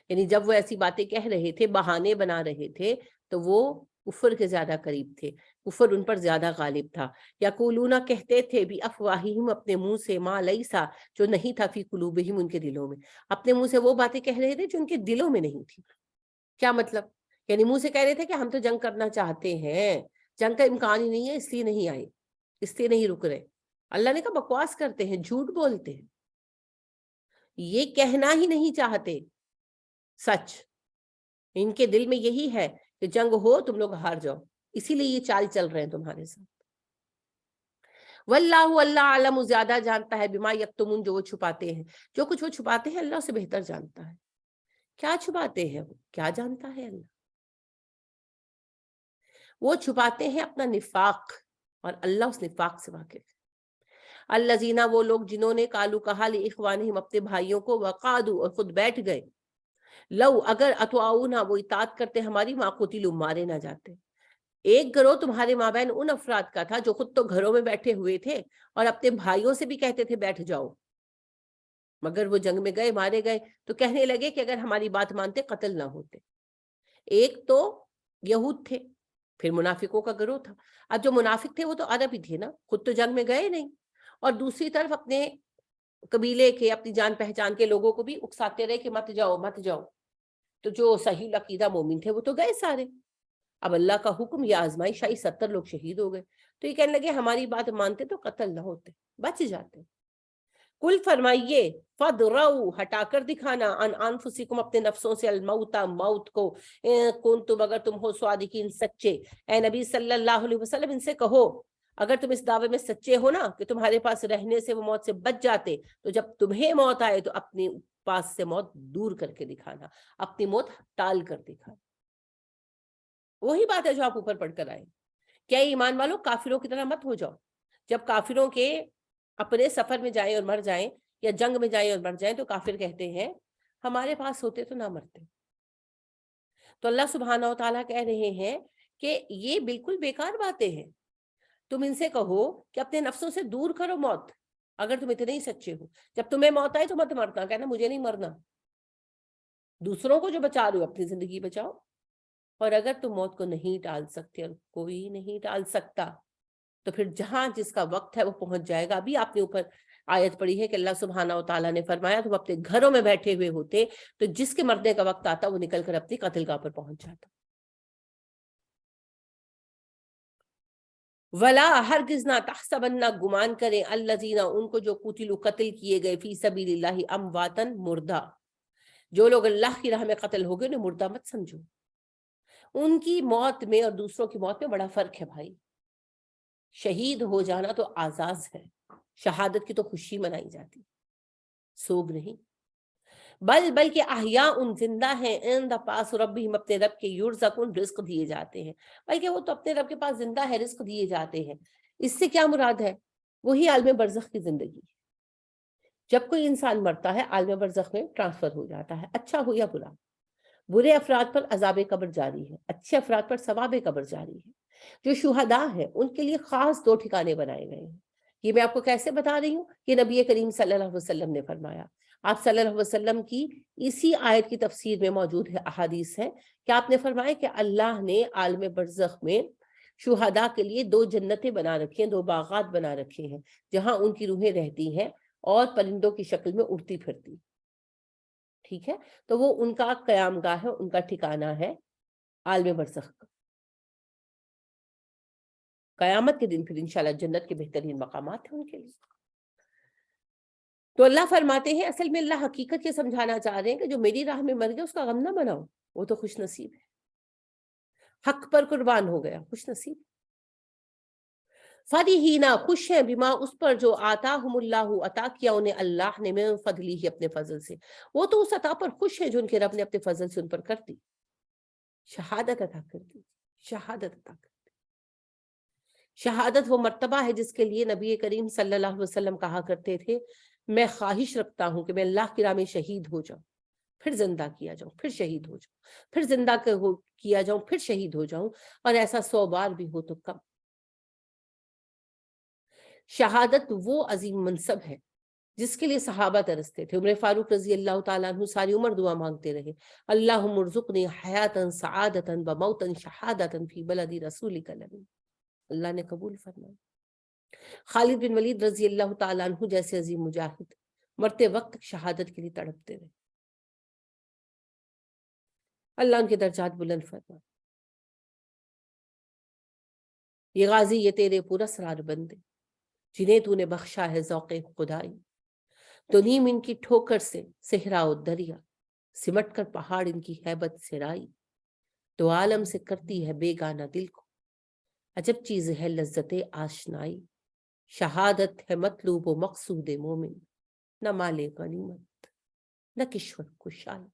یعنی جب وہ ایسی باتیں کہہ رہے تھے، بہانے بنا رہے تھے، تو وہ کفر کے زیادہ قریب تھے، کفر ان پر زیادہ غالب تھا۔ یقولون، کہتے تھے، بھی افواہہم، اپنے منہ سے، ما لیسا، جو نہیں تھا، فی قلوبہم، ان کے دلوں میں، اپنے منہ سے وہ باتیں کہہ رہے تھے جو ان کے دلوں میں نہیں تھی۔ کیا مطلب؟ یعنی منہ سے کہہ رہے تھے کہ ہم تو جنگ کرنا چاہتے ہیں، جنگ کا امکان ہی نہیں ہے، اس لیے نہیں آئے، اس لیے نہیں رک رہے۔ اللہ نے کہا بکواس کرتے ہیں، جھوٹ بولتے ہیں، یہ کہنا ہی نہیں چاہتے سچ، ان کے دل میں یہی ہے کہ جنگ ہو تم لوگ ہار جاؤ، اسی لیے یہ چال چل رہے ہیں تمہارے ساتھ۔ واللہ، اللہ عالم، زیادہ جانتا ہے، بما یکتمون، جو وہ چھپاتے ہیں، جو کچھ وہ چھپاتے ہیں اللہ سے بہتر جانتا ہے۔ کیا چھپاتے ہیں وہ؟ کیا جانتا ہے اللہ؟ وہ چھپاتے ہیں اپنا نفاق، اور اللہ اس نفاق سے واقف ہے۔ الذین، وہ لوگ جنہوں نے قالوا کہا لاخوانہم، اپنے بھائیوں کو، وقعدوا، اور خود بیٹھ گئے، لو، اگر اطاعونا، وہ اطاعت کرتے ہماری، ما قتلوا، مارے نہ جاتے۔ ایک گروہ تمہارے مابین ان افراد کا تھا جو خود تو گھروں میں بیٹھے ہوئے تھے اور اپنے بھائیوں سے بھی کہتے تھے بیٹھ جاؤ، مگر وہ جنگ میں گئے، مارے گئے، تو کہنے لگے کہ اگر ہماری بات مانتے قتل نہ ہوتے۔ ایک تو یہود تھے، پھر منافقوں کا گروہ تھا۔ اب جو منافق تھے وہ تو عرب ہی تھے نا، خود تو جنگ میں گئے نہیں، اور دوسری طرف اپنے قبیلے کے، اپنی جان پہچان کے لوگوں کو بھی اکساتے رہے کہ مت جاؤ مت جاؤ۔ تو جو صحیح عقیدہ مومن تھے وہ تو گئے سارے۔ اب اللہ کا حکم، یہ آزمائش آئی، 70 لوگ شہید ہو گئے، تو یہ کہنے لگے ہماری بات مانتے تو قتل نہ ہوتے، بچ جاتے۔ کل فرمائیے، فَدْرَوْا، ہٹا کر دکھانا، ان انفسکم، اپنے نفسوں سے، الموتا، موت کو، کنتم، اگر تم ہو، صادقین، سچے۔ اے نبی صلی اللہ علیہ وسلم، ان سے کہو اگر تم اس دعوے میں سچے ہو نا کہ تمہارے پاس رہنے سے وہ موت سے بچ جاتے، تو جب تمہیں موت آئے تو اپنے پاس سے موت دور کر کے دکھانا، اپنی موت ٹال کر دکھانا۔ وہی بات ہے جو آپ اوپر پڑھ کر آئے، کیا ایمان والوں کافروں کی طرح مت ہو جاؤ۔ جب کافروں کے اپنے سفر میں جائیں اور مر جائیں، یا جنگ میں جائیں اور مر جائیں، تو کافر کہتے ہیں ہمارے پاس ہوتے تو نہ مرتے۔ تو اللہ سبحانہ و تعالیٰ کہہ رہے ہیں کہ یہ بالکل بیکار باتیں ہیں۔ تم ان سے کہو کہ اپنے نفسوں سے دور کرو موت، اگر تم اتنے ہی سچے ہو۔ جب تمہیں موت آئے تو مت مرنا، کہنا مجھے نہیں مرنا، دوسروں کو جو بچا رہے ہو اپنی زندگی بچاؤ۔ اور اگر تم موت کو نہیں ٹال سکتے، اور کوئی نہیں ٹال سکتا، تو پھر جہاں جس کا وقت ہے وہ پہنچ جائے گا۔ ابھی آپ نے اوپر آیت پڑھی ہے کہ اللہ سبحانہ و تعالیٰ نے فرمایا تم اپنے گھروں میں بیٹھے ہوئے ہوتے تو جس کے مرنے کا وقت آتا وہ نکل کر اپنی قتل گاہ پر پہنچ جاتا۔ ولا، ہرگز نہ، تحسبن، گمان کریں، الذین، ان کو جو قتلوا، قتل کیے گئے، فی سبیل اللہ، امواتن، مردہ۔ جو لوگ اللہ کی راہ میں قتل ہو گئے انہیں مردہ مت سمجھو۔ ان کی موت میں اور دوسروں کی موت میں بڑا فرق ہے بھائی۔ شہید ہو جانا تو اعزاز ہے، شہادت کی تو خوشی منائی جاتی، سوگ نہیں۔ بلکہ احیاء، ان زندہ ہیں، عند پاس ربہم، اپنے رب کے، یرزقون، رزق دیے جاتے ہیں۔ بلکہ وہ تو اپنے رب کے پاس زندہ ہے، رزق دیے جاتے ہیں۔ اس سے کیا مراد ہے؟ وہی عالم برزخ کی زندگی۔ جب کوئی انسان مرتا ہے عالم برزخ میں ٹرانسفر ہو جاتا ہے، اچھا ہو یا برا۔ برے افراد پر عذاب قبر جاری ہے، اچھے افراد پر ثواب قبر جاری ہے۔ جو شہداء ہیں ان کے لیے خاص 2 ٹھکانے بنائے گئے ہیں۔ یہ میں آپ کو کیسے بتا رہی ہوں؟ یہ نبی کریم صلی اللہ علیہ وسلم نے فرمایا۔ آپ صلی اللہ علیہ وسلم کی اسی آیت کی تفسیر میں موجود ہے، احادیث ہے کہ آپ نے فرمایا کہ اللہ نے عالم برزخ میں شہداء کے لیے 2 جنتیں بنا رکھی ہیں، 2 باغات بنا رکھے ہیں، جہاں ان کی روحیں رہتی ہیں اور پرندوں کی شکل میں اڑتی پھرتی۔ ٹھیک ہے، تو وہ ان کا قیام گاہ ہے، ان کا ٹھکانہ ہے عالم برزخ کا۔ قیامت کے دن پھر انشاءاللہ جنت کے بہترین مقامات ہیں ان کے لیے۔ تو اللہ فرماتے ہیں، اصل میں اللہ حقیقت یہ سمجھانا چاہ رہے ہیں کہ جو میری راہ میں مر گیا اس کا غم نہ مناؤ، وہ تو خوش نصیب ہے، حق پر قربان ہو گیا، خوش نصیب۔ فرحینا، خوش ہیں، بما، اس پر جو آتاہم اللہ، عطا کیا انہیں اللہ نے، من فضلہ، اپنے فضل سے۔ وہ تو اس عطا پر خوش ہیں جو ان کے رب نے اپنے فضل سے ان پر کر دی، شہادت عطا کر دی، شہادت عطا کر دی۔ شہادت وہ مرتبہ ہے جس کے لیے نبی کریم صلی اللہ علیہ وسلم کہا کرتے تھے میں خواہش رکھتا ہوں کہ میں اللہ کی راہ میں شہید ہو جاؤں، پھر زندہ کیا جاؤں، پھر شہید ہو جاؤں، پھر زندہ کیا جاؤں، پھر شہید ہو جاؤں، اور ایسا 100 بار بھی ہو تو کم۔ شہادت وہ عظیم منصب ہے جس کے لیے صحابہ ترستے تھے۔ عمر فاروق رضی اللہ تعالیٰ عنہ ساری عمر دعا مانگتے رہے، اللہم ارزقنی حیاتا سعادتا وموتا شہادتا فی بلد رسولک الامین۔ اللہ نے قبول فرمایا۔ خالد بن ولید رضی اللہ تعالیٰ عنہ جیسے عظیم مجاہد مرتے وقت شہادت کے لیے تڑپتے رہے، اللہ ان کے درجات بلند فرمائے۔ یہ غازی یہ تیرے پراسرار بندے جنہیں تو نے بخشا ہے ذوق خدائی، تو نیم ان کی ٹھوکر سے صحرا و دریا، سمٹ کر پہاڑ ان کی ہیبت سے رائی، تو عالم سے کرتی ہے بیگانہ دل کو، عجب چیز ہے لذت آشنائی، شہادت ہے مطلوب و مقصود مومن، نہ مال غنیمت نہ کشور کشائی۔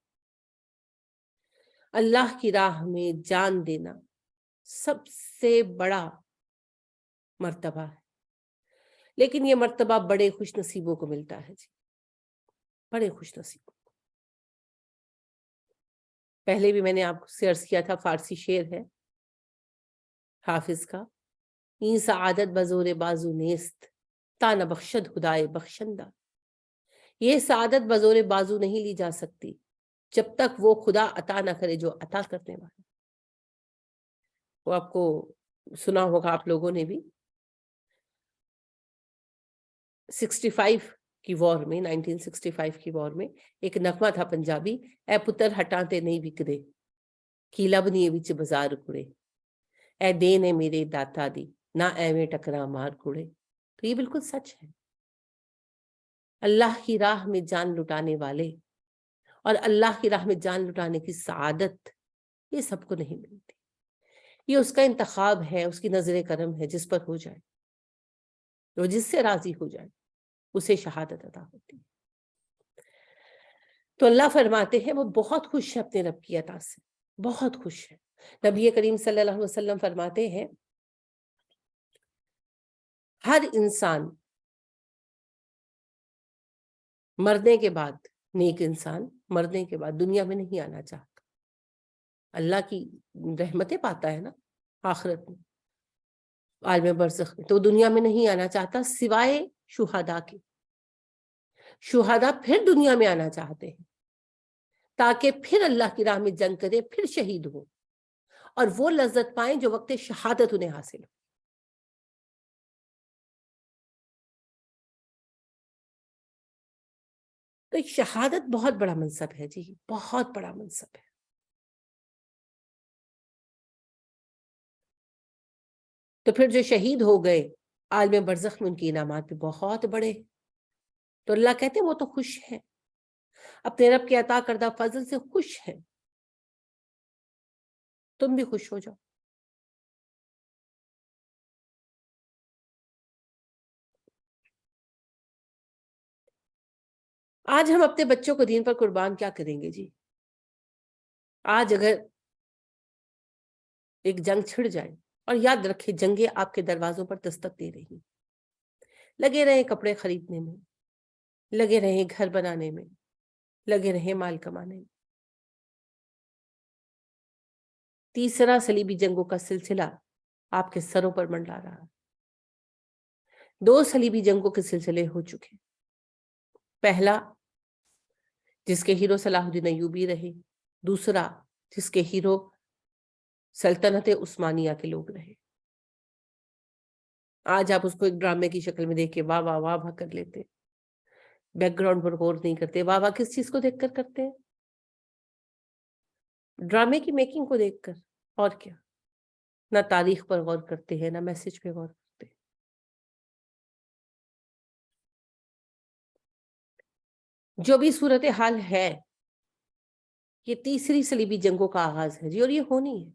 اللہ کی راہ میں جان دینا سب سے بڑا مرتبہ ہے، لیکن یہ مرتبہ بڑے خوش نصیبوں کو ملتا ہے جی، بڑے خوش نصیبوں کو۔ پہلے بھی میں نے آپ سے عرض کیا تھا، فارسی شعر ہے حافظ کا، این سعادت بزور بازو نیست تا نہ بخشد خدائے بخشندہ، یہ سعادت بزور بازو نہیں لی جا سکتی جب تک وہ خدا عطا نہ کرے جو عطا کرنے والا۔ وہ آپ کو سنا ہوگا آپ لوگوں نے بھی، 65 کی وار میں، 1965 کی وار میں ایک نغمہ تھا پنجابی، اے پتر ہٹاتے نہیں بکدے کی لبنی وچ بازار کڑے، اے دینے میرے داتا دی نہ ایویں ٹکرا مار کڑے۔ تو یہ بالکل سچ ہے، اللہ کی راہ میں جان لٹانے والے اور اللہ کی راہ میں جان لٹانے کی سعادت یہ سب کو نہیں ملتی، یہ اس کا انتخاب ہے، اس کی نظر کرم ہے، جس پر ہو جائے، وہ جس سے راضی ہو جائے اسے شہادت عطا ہوتی ہے۔ تو اللہ فرماتے ہیں وہ بہت خوش ہے اپنے رب کی عطا سے، بہت خوش ہے۔ نبی کریم صلی اللہ علیہ وسلم فرماتے ہیں ہر انسان مرنے کے بعد، نیک انسان مرنے کے بعد دنیا میں نہیں آنا چاہتا، اللہ کی رحمتیں پاتا ہے نا آخرت میں، عالم برزخ میں، تو دنیا میں نہیں آنا چاہتا سوائے شہداء کے۔ شہداء پھر دنیا میں آنا چاہتے ہیں تاکہ پھر اللہ کی راہ میں جنگ کرے، پھر شہید ہو اور وہ لذت پائیں جو وقت شہادت انہیں حاصل ہو۔ تو شہادت بہت بڑا منصب ہے جی، بہت بڑا منصب ہے۔ تو پھر جو شہید ہو گئے عالم برزخ میں ان کی انعامات بھی بہت بڑے، تو اللہ کہتے ہیں وہ تو خوش ہیں، اپنے رب کے عطا کردہ فضل سے خوش ہیں، تم بھی خوش ہو جاؤ۔ آج ہم اپنے بچوں کو دین پر قربان کیا کریں گے جی؟ آج اگر ایک جنگ چھڑ جائے، اور یاد رکھے جنگیں آپ کے دروازوں پر دستک دے رہی، لگے رہیں کپڑے خریدنے میں، لگے رہیں گھر بنانے میں، لگے رہیں مال کمانے میں۔ تیسرا صلیبی جنگوں کا سلسلہ آپ کے سروں پر منڈلا رہا ہے۔ 2 صلیبی جنگوں کے سلسلے ہو چکے، پہلا جس کے ہیرو صلاح الدین ایوبی رہے، دوسرا جس کے ہیرو سلطنت عثمانیہ کے لوگ رہے۔ آج آپ اس کو ایک ڈرامے کی شکل میں دیکھ کے واہ واہ واہ کر لیتے، بیک گراؤنڈ پر غور نہیں کرتے۔ واہ واہ کس چیز کو دیکھ کر کرتے ہیں؟ ڈرامے کی میکنگ کو دیکھ کر، اور کیا۔ نہ تاریخ پر غور کرتے ہیں، نہ میسج پہ غور کرتے ہیں۔ جو بھی صورتحال ہے، یہ تیسری صلیبی جنگوں کا آغاز ہے جی، اور یہ ہونی ہے،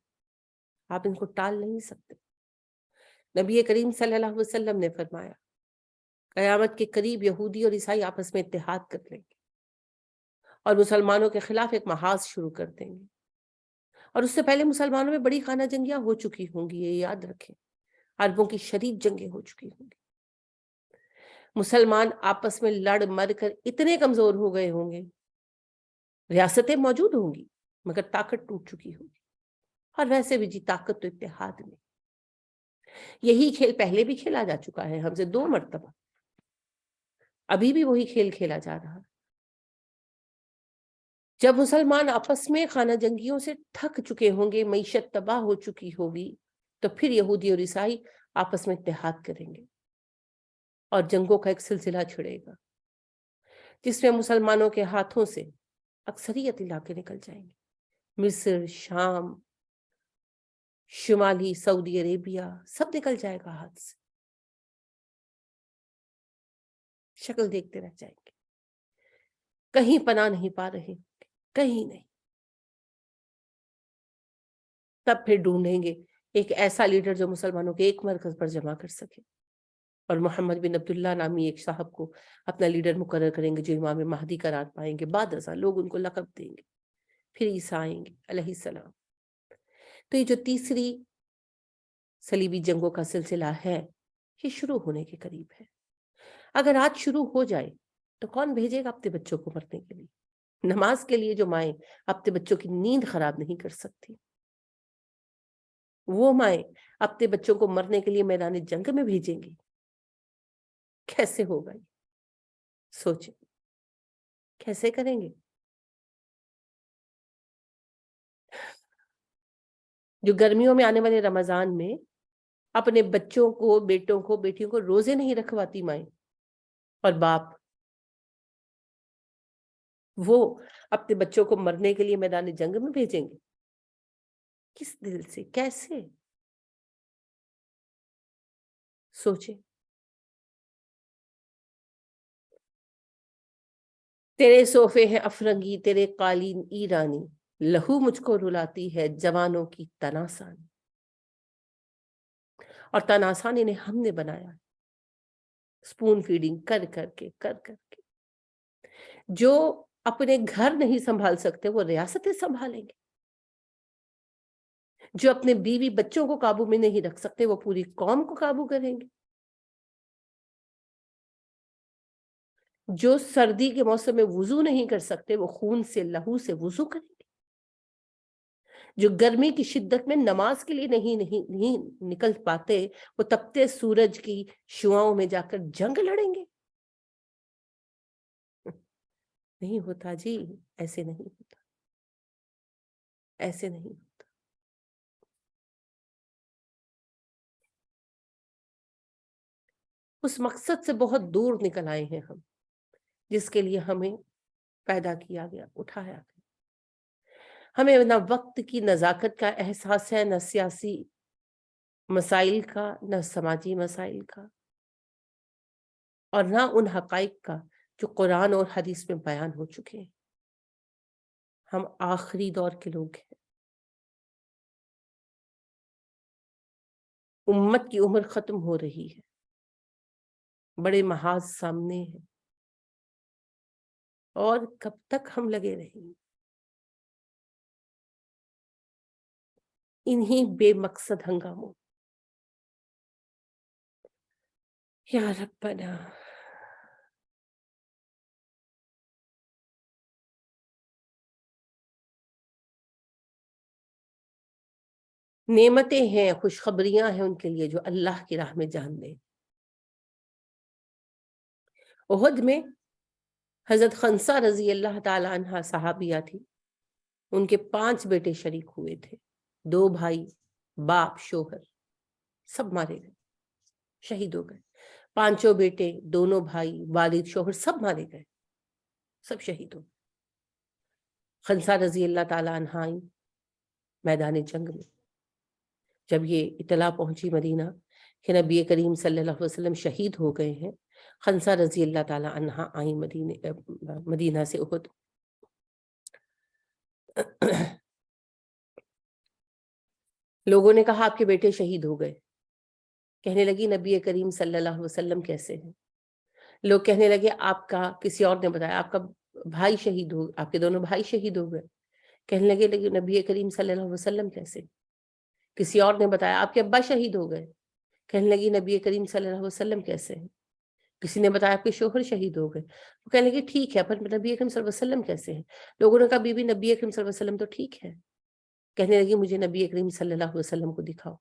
آپ ان کو ٹال نہیں سکتے۔ نبی کریم صلی اللہ علیہ وسلم نے فرمایا قیامت کے قریب یہودی اور عیسائی آپس میں اتحاد کر لیں گے اور مسلمانوں کے خلاف ایک محاذ شروع کر دیں گے، اور اس سے پہلے مسلمانوں میں بڑی خانہ جنگیاں ہو چکی ہوں گی، یہ یاد رکھیں، عربوں کی شدید جنگیں ہو چکی ہوں گی، مسلمان آپس میں لڑ مر کر اتنے کمزور ہو گئے ہوں گے، ریاستیں موجود ہوں گی مگر طاقت ٹوٹ چکی ہوگی، اور ویسے بھی جی طاقت تو اتحاد میں۔ یہی کھیل پہلے بھی کھیلا جا چکا ہے ہم سے 2 مرتبہ، ابھی بھی وہی کھیل کھیلا جا رہا ہے۔ جب مسلمان آپس میں خانہ جنگیوں سے تھک چکے ہوں گے، معیشت تباہ ہو چکی ہوگی، تو پھر یہودی اور عیسائی آپس میں اتحاد کریں گے اور جنگوں کا ایک سلسلہ چھڑے گا جس میں مسلمانوں کے ہاتھوں سے اکثریت علاقے نکل جائیں گے، مصر، شام، شمالی سعودی عربیہ سب نکل جائے گا ہاتھ سے، شکل دیکھتے رہ جائیں گے، کہیں پناہ نہیں پا رہے، کہیں نہیں۔ تب پھر ڈھونڈیں گے ایک ایسا لیڈر جو مسلمانوں کے ایک مرکز پر جمع کر سکے، اور محمد بن عبداللہ نامی ایک صاحب کو اپنا لیڈر مقرر کریں گے جو امام مہدی قرار پائیں گے، بعد ازاں لوگ ان کو لقب دیں گے، پھر عیسیٰ آئیں گے علیہ السلام۔ تو یہ جو تیسری صلیبی جنگوں کا سلسلہ ہے یہ شروع ہونے کے قریب ہے۔ اگر آج شروع ہو جائے تو کون بھیجے گا اپنے بچوں کو مرنے کے لیے؟ نماز کے لیے جو مائیں اپنے بچوں کی نیند خراب نہیں کر سکتی، وہ مائیں اپنے بچوں کو مرنے کے لیے میدان جنگ میں بھیجیں گی؟ کیسے ہوگا یہ؟ سوچیں کیسے کریں گے؟ جو گرمیوں میں آنے والے رمضان میں اپنے بچوں کو، بیٹوں کو، بیٹیوں کو روزے نہیں رکھواتی مائیں اور باپ، وہ اپنے بچوں کو مرنے کے لیے میدان جنگ میں بھیجیں گے؟ کس دل سے؟ کیسے؟ سوچیں۔ تیرے صوفے ہیں افرنگی، تیرے قالین ایرانی، لہو مجھ کو رلاتی ہے جوانوں کی تناسانی۔ اور تناسانی نے ہم نے بنایا، سپون فیڈنگ کر کر کے۔ جو اپنے گھر نہیں سنبھال سکتے وہ ریاستیں سنبھالیں گے، جو اپنے بیوی بچوں کو قابو میں نہیں رکھ سکتے وہ پوری قوم کو قابو کریں گے، جو سردی کے موسم میں وضو نہیں کر سکتے وہ خون سے، لہو سے وضو کریں گے، جو گرمی کی شدت میں نماز کے لیے نہیں نکل پاتے وہ تپتے سورج کی شعاؤں میں جا کر جنگ لڑیں گے۔ نہیں ہوتا جی، ایسے نہیں ہوتا، ایسے نہیں ہوتا۔ اس مقصد سے بہت دور نکل آئے ہیں ہم جس کے لیے ہمیں پیدا کیا گیا، اٹھایا گیا۔ ہمیں نہ وقت کی نزاکت کا احساس ہے، نہ سیاسی مسائل کا، نہ سماجی مسائل کا، اور نہ ان حقائق کا جو قرآن اور حدیث میں بیان ہو چکے ہیں۔ ہم آخری دور کے لوگ ہیں، امت کی عمر ختم ہو رہی ہے، بڑے محاذ سامنے ہیں، اور کب تک ہم لگے رہیں گے انہی بے مقصد ہنگاموں؟ یا ربنا۔ نعمتیں ہیں، خوشخبریاں ہیں ان کے لیے جو اللہ کی راہ میں جان دیں۔ احد میں حضرت خنسہ رضی اللہ تعالی عنہ صحابیہ تھی، ان کے 5 بیٹے شریک ہوئے تھے، 2 بھائی، باپ، شوہر، سب مارے گئے، شہید ہو گئے۔ 5 بیٹے، دونوں بھائی، والد، شوہر سب مارے گئے، سب شہید ہو گئے۔ خنسہ رضی اللہ تعالی عنہ آئیں میدان جنگ میں۔ جب یہ اطلاع پہنچی مدینہ کہ نبی کریم صلی اللہ علیہ وسلم شہید ہو گئے ہیں، خنسہ رضی اللہ تعالی عنہ آئیں مدینہ سے احد۔ لوگوں نے کہا آپ کے بیٹے شہید ہو گئے۔ کہنے لگی نبی کریم صلی اللہ علیہ وسلم کیسے ہیں؟ لوگ کہنے لگے آپ کا، کسی اور نے بتایا آپ کا بھائی شہید ہو، آپ کے دونوں بھائی شہید ہو گئے۔ کہنے لگے نبی کریم صلی اللہ علیہ وسلم کیسے؟ کسی اور نے بتایا آپ کے ابا شہید ہو گئے۔ کہنے لگی نبی کریم صلی اللہ علیہ وسلم کیسے ہیں؟ کسی نے بتایا آپ کے شوہر شہید ہو گئے۔ وہ کہنے لگی ٹھیک ہے پر نبی کریم صلی اللہ علیہ وسلم کیسے ہیں؟ لوگوں نے کہا بی بی نبی کریم صلی اللہ علیہ وسلم تو ٹھیک ہے۔ کہنے لگی مجھے نبی کریم صلی اللہ علیہ وسلم کو دکھاؤ۔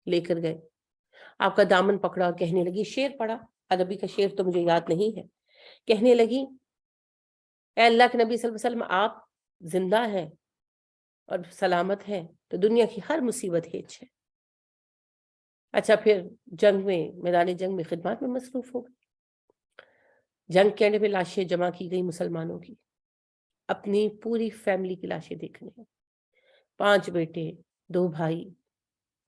لے کر گئے، آپ کا دامن پکڑا اور کہنے لگی، شعر پڑھا، عربی کا شعر تو مجھے یاد نہیں ہے، کہنے لگی اے اللہ کے نبی صلی اللہ علیہ وسلم آپ زندہ ہیں اور سلامت ہیں تو دنیا کی ہر مصیبت ہیچ ہے۔ اچھا پھر جنگ میں، میدان جنگ میں خدمات میں مصروف ہو گئے۔ جنگ کے اینڈ پہ لاشیں جمع کی گئی مسلمانوں کی، اپنی پوری فیملی کی لاشیں دیکھنے، 5 بیٹے، 2 بھائی،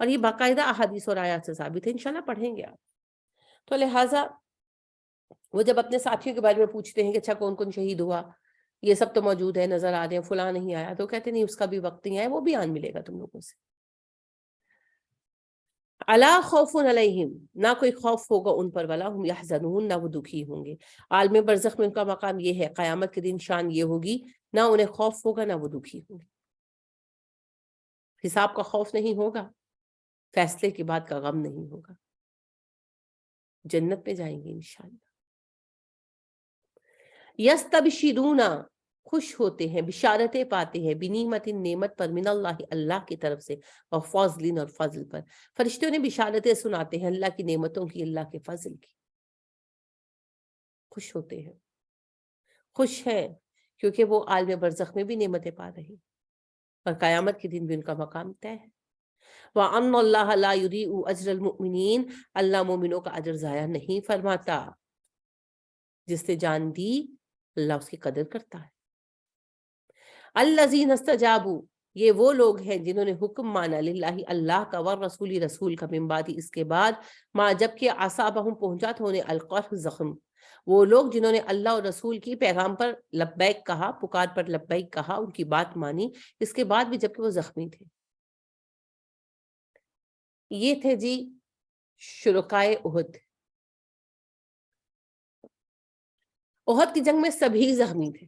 اور یہ باقاعدہ احادیث اور آیات سے ثابت ہے، انشاءاللہ پڑھیں گے آپ. تو لہٰذا وہ جب اپنے ساتھیوں کے بارے میں پوچھتے ہیں کہ اچھا کون کون شہید ہوا، یہ سب تو موجود ہے، نظر آ رہے ہیں، فلاں نہیں آیا، تو کہتے نہیں اس کا بھی وقت نہیں آیا، وہ بھی آن ملے گا تم لوگوں سے. الا خوف علیہم، نہ کوئی خوف ہوگا ان پر، ولا ہم یحزنون، نہ وہ دکھی ہوں گے. عالم برزخ میں ان کا مقام یہ ہے، قیامت کے دن شان یہ ہوگی نہ انہیں خوف ہوگا نہ وہ دکھی ہوں گے. حساب کا خوف نہیں ہوگا، فیصلے کے بعد کا غم نہیں ہوگا، جنت میں جائیں گے انشاءاللہ. یستبشرون، خوش ہوتے ہیں، بشارتیں پاتے ہیں، بنعمت، نعمت پر، من اللہ، اللہ کی طرف سے، اور فضل، اور فضل پر. فرشتوں نے بشارتیں سناتے ہیں اللہ کی نعمتوں کی، اللہ کے فضل کی. خوش ہوتے ہیں، خوش ہیں کیونکہ وہ عالم برزخ میں بھی نعمتیں پا رہے ہیں اور قیامت کے دن بھی ان کا مقام طے ہے. وَأَنَّ اللَّهَ لَا يُضِيعُ أَجْرَ الْمُؤْمِنِينَ، اللہ مومنوں کا اجر ضائع نہیں فرماتا. جس نے جان دی اللہ اس کی قدر کرتا ہے. الذین استجابوا، یہ وہ لوگ ہیں جنہوں نے حکم مانا، للہ اللہ کا، والرسول، رسول کا، من بعد، اس کے بعد، ما جبکہ اصابہم پہنچا تھا انہیں القرح، زخم. وہ لوگ جنہوں نے اللہ اور رسول کی پیغام پر لبیک کہا، پکار پر لبیک کہا، ان کی بات مانی، اس کے بعد بھی جبکہ وہ زخمی تھے. یہ تھے جی شرکائے احد. احد کی جنگ میں سبھی زخمی تھے،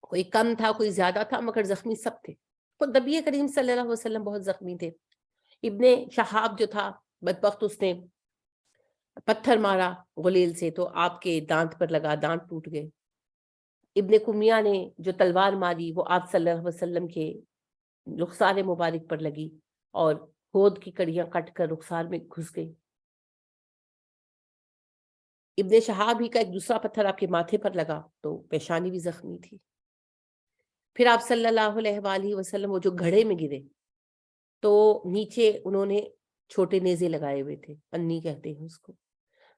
کوئی کم تھا کوئی زیادہ تھا، مگر زخمی سب تھے. خود نبی کریم صلی اللہ علیہ وسلم بہت زخمی تھے. ابن شہاب جو تھا بدبخت، اس نے پتھر مارا غلیل سے تو آپ کے دانت پر لگا، دانت ٹوٹ گئے. ابن کمیہ نے جو تلوار ماری وہ آپ صلی اللہ علیہ وسلم کے رخسار مبارک پر لگی اور ہود کی کڑیاں کٹ کر رخسار میں گھس گئی. ابن شہاب ہی کا ایک دوسرا پتھر آپ کے ماتھے پر لگا تو پیشانی بھی زخمی تھی. پھر آپ صلی اللہ علیہ وآلہ وسلم وہ جو گھڑے میں گرے تو نیچے انہوں نے چھوٹے نیزے لگائے ہوئے تھے، انی کہتے ہیں اس کو.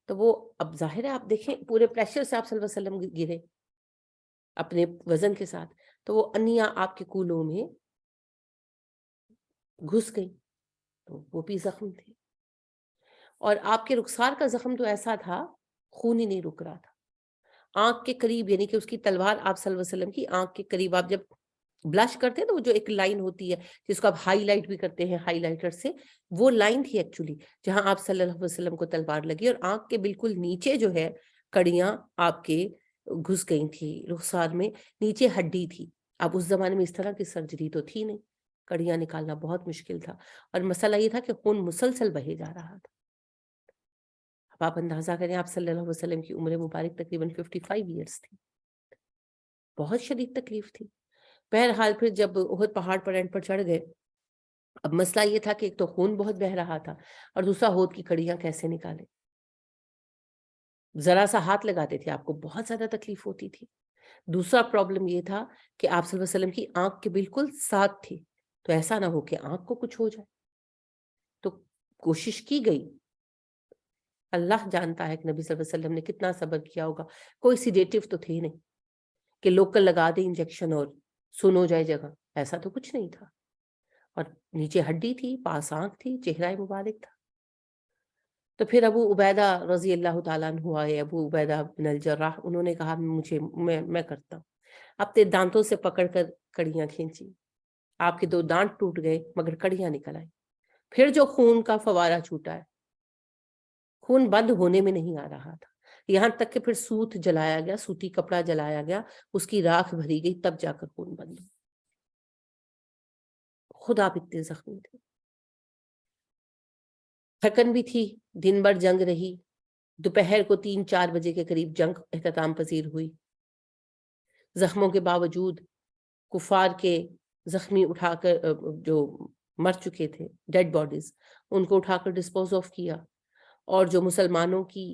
تو وہ اب ظاہر ہے آپ دیکھیں پورے پریشر سے آپ صلی اللہ علیہ وسلم گرے اپنے وزن کے ساتھ، تو وہ انیاں آپ کے کولوں میں گھس گئی تو وہ بھی زخم تھے. اور آپ کے رخسار کا زخم تو ایسا تھا خون ہی نہیں رک رہا تھا. آنکھ کے قریب، یعنی کہ اس کی تلوار آپ صلی اللہ علیہ وسلم کی آنکھ کے قریب، آپ جب بلش کرتے ہیں تو وہ جو ایک لائن ہوتی ہے جس کو آپ ہائی لائٹ بھی کرتے ہیں ہائی لائٹر سے، وہ لائن تھی ایکچولی جہاں آپ صلی اللہ علیہ وسلم کو تلوار لگی، اور آنکھ کے بالکل نیچے جو ہے کڑیاں آپ کے گھس گئی تھی رخسار میں، نیچے ہڈی تھی. اب اس زمانے میں اس طرح کی سرجری تو تھی نہیں، کڑیاں نکالنا بہت مشکل تھا، اور مسئلہ یہ تھا کہ خون مسلسل بہے جا رہا تھا. اب آپ اندازہ کریں آپ صلی اللہ علیہ وسلم کی عمر مبارک تقریباً 55 ایئرس تھی، بہت شدید تکلیف تھی. بہرحال پھر جب احد پہاڑ پر اینڈ پر چڑھ گئے، اب مسئلہ یہ تھا کہ ایک تو خون بہت بہ رہا تھا اور دوسرا ہود کی کڑیاں کیسے نکالے. ذرا سا ہاتھ لگاتے تھے آپ کو بہت زیادہ تکلیف ہوتی تھی. دوسرا پرابلم یہ تھا کہ آپ صلی اللہ علیہ وسلم کی آنکھ کے بالکل ساتھ تھی، تو ایسا نہ ہو کہ آنکھ کو کچھ ہو جائے. تو کوشش کی گئی، اللہ جانتا ہے کہ نبی صلی اللہ علیہ وسلم نے کتنا صبر کیا ہوگا. کوئی سیڈیٹو تو تھے نہیں کہ لوکل لگا دیں انجیکشن اور سن ہو جائے جگہ، ایسا تو کچھ نہیں تھا. اور نیچے ہڈی تھی، پاس آنکھ تھی، چہرہ مبارک تھا. تو پھر ابو عبیدہ رضی اللہ تعالیٰ عنہ آئے، ابو عبیدہ بن الجراح، انہوں نے کہا میں کرتا ہوں. اپنے دانتوں سے پکڑ کر کڑیاں کھینچی، آپ کے 2 دانت ٹوٹ گئے مگر کڑیاں نکل آئی. پھر جو خون کا فوارہ چھوٹا ہے، خون بند ہونے میں نہیں آ رہا تھا، یہاں تک کہ پھر سوت جلایا گیا، سوتی کپڑا جلایا گیا، اس کی راکھ بھری گئی، تب جا کر خون بند ہو. خود آپ اتنے زخمی تھے، تھکن بھی تھی، دن بھر جنگ رہی. دوپہر کو 3-4 بجے کے قریب جنگ اختتام پذیر ہوئی. زخموں کے باوجود کفار کے زخمی اٹھا کر جو مر چکے تھے ڈیڈ باڈیز، ان کو اٹھا کر ڈسپوز آف کیا. اور جو مسلمانوں کی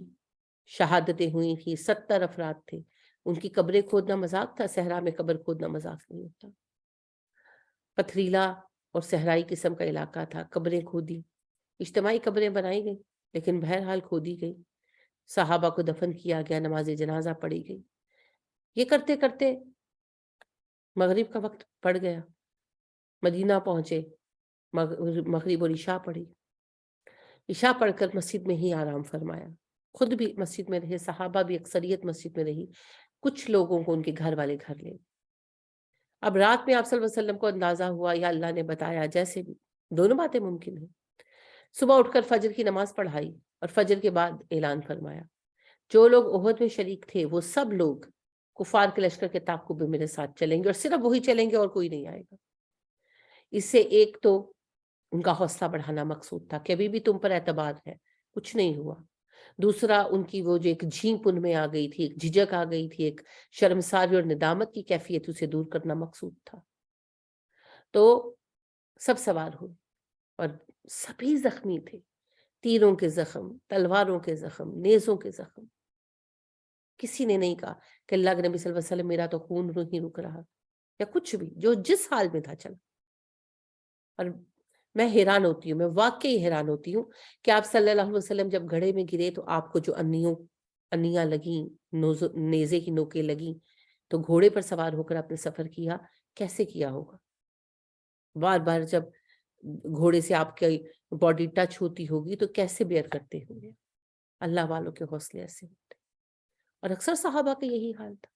شہادتیں ہوئی تھی 70 افراد تھے، ان کی قبریں کھودنا مذاق تھا؟ صحرا میں قبر کھودنا مذاق نہیں ہوتا. پتھریلا اور صحرائی قسم کا علاقہ تھا، قبریں کھودی، اجتماعی قبریں بنائی گئی لیکن بہرحال کھودی گئی. صحابہ کو دفن کیا گیا، نماز جنازہ پڑھی گئی. یہ کرتے کرتے مغرب کا وقت پڑ گیا، مدینہ پہنچے. مغرب اور عشاء پڑھی، عشاء پڑھ کر مسجد میں ہی آرام فرمایا، خود بھی مسجد میں رہے، صحابہ بھی اکثریت مسجد میں رہی، کچھ لوگوں کو ان کے گھر والے گھر لے۔ اب رات میں آپ صلی اللہ علیہ وسلم کو اندازہ ہوا یا اللہ نے بتایا، جیسے بھی، دونوں باتیں ممکن ہیں۔ صبح اٹھ کر فجر کی نماز پڑھائی اور فجر کے بعد اعلان فرمایا، جو لوگ احد میں شریک تھے وہ سب لوگ کفار کے لشکر کے تعاقب میں میرے ساتھ چلیں گے، اور صرف وہی چلیں گے اور کوئی نہیں آئے گا۔ اس سے ایک تو ان کا حوصلہ بڑھانا مقصود تھا کہ ابھی بھی تم پر اعتبار ہے، کچھ نہیں ہوا۔ دوسرا، ان کی وہ جو ایک جھینپ ان میں آ گئی تھی، ایک جھجک آ گئی تھی، ایک شرمساری اور ندامت کی کیفیت، اسے دور کرنا مقصود تھا۔ تو سب سوار ہوئے اور سبھی زخمی تھے، تیروں کے زخم، تلواروں کے زخم، نیزوں کے زخم۔ کسی نے نہیں کہا کہ اللہ کے نبی صلی اللہ علیہ وسلم میرا تو خون نہیں رک رہا، یا کچھ بھی، جو جس حال میں تھا چلا۔ اور میں حیران ہوتی ہوں، میں واقعی حیران ہوتی ہوں کہ آپ صلی اللہ علیہ وسلم جب گھڑے میں گرے تو آپ کو جو انیاں لگیں، نیزے کی نوکیں لگیں، تو گھوڑے پر سوار ہو کر آپ نے سفر کیا، کیسے کیا ہوگا؟ بار بار جب گھوڑے سے آپ کی باڈی ٹچ ہوتی ہوگی تو کیسے بیئر کرتے ہوں گے؟ اللہ والوں کے حوصلے ایسے ہوتے، اور اکثر صحابہ کا یہی حال تھا،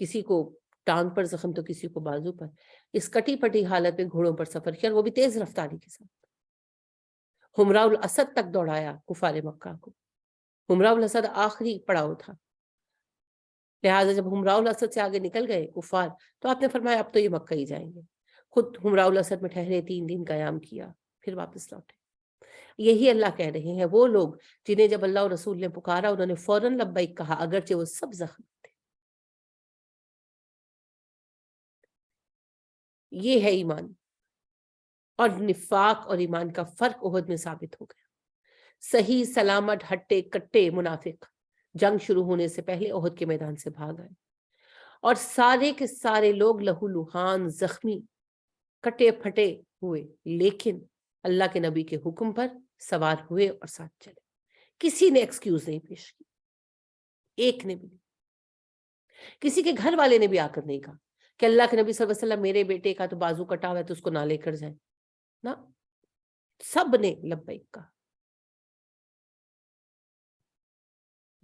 کسی کو ٹانگ پر زخم تو کسی کو بازو پر، اس کٹی پٹی حالت میں گھوڑوں پر سفر کیا، اور وہ بھی تیز رفتاری کے ساتھ۔ حمراء الاسد تک دوڑایا کفار مکہ کو، حمراء الاسد آخری پڑاؤ تھا، لہٰذا جب حمراء الاسد سے آگے نکل گئے کفار تو آپ نے فرمایا اب تو یہ مکہ ہی جائیں گے۔ خود حمراء الاسد میں ٹھہرے، 3 دن قیام کیا، پھر واپس لوٹے۔ یہی اللہ کہہ رہے ہیں، وہ لوگ جنہیں جب اللہ اور رسول نے پکارا انہوں نے فوراً لبیک کہا، اگرچہ وہ سب زخم تھے۔ یہ ہے ایمان، اور نفاق اور ایمان کا فرق احد میں ثابت ہو گیا۔ صحیح سلامت ہٹے کٹے منافق جنگ شروع ہونے سے پہلے احد کے میدان سے بھاگ آئے، اور سارے کے سارے لوگ لہو لہان، زخمی، کٹے پھٹے ہوئے، لیکن اللہ کے نبی کے حکم پر سوار ہوئے اور ساتھ چلے۔ کسی نے ایکسکیوز نہیں پیش کی، ایک نے بھی نہیں۔ کسی کے گھر والے نے بھی آ کر نہیں کہا کہ اللہ کے نبی صلی اللہ علیہ وسلم میرے بیٹے کا تو بازو کٹا ہوا ہے تو اس کو نہ لے کر جائیں، نہ، سب نے لبیک کہا۔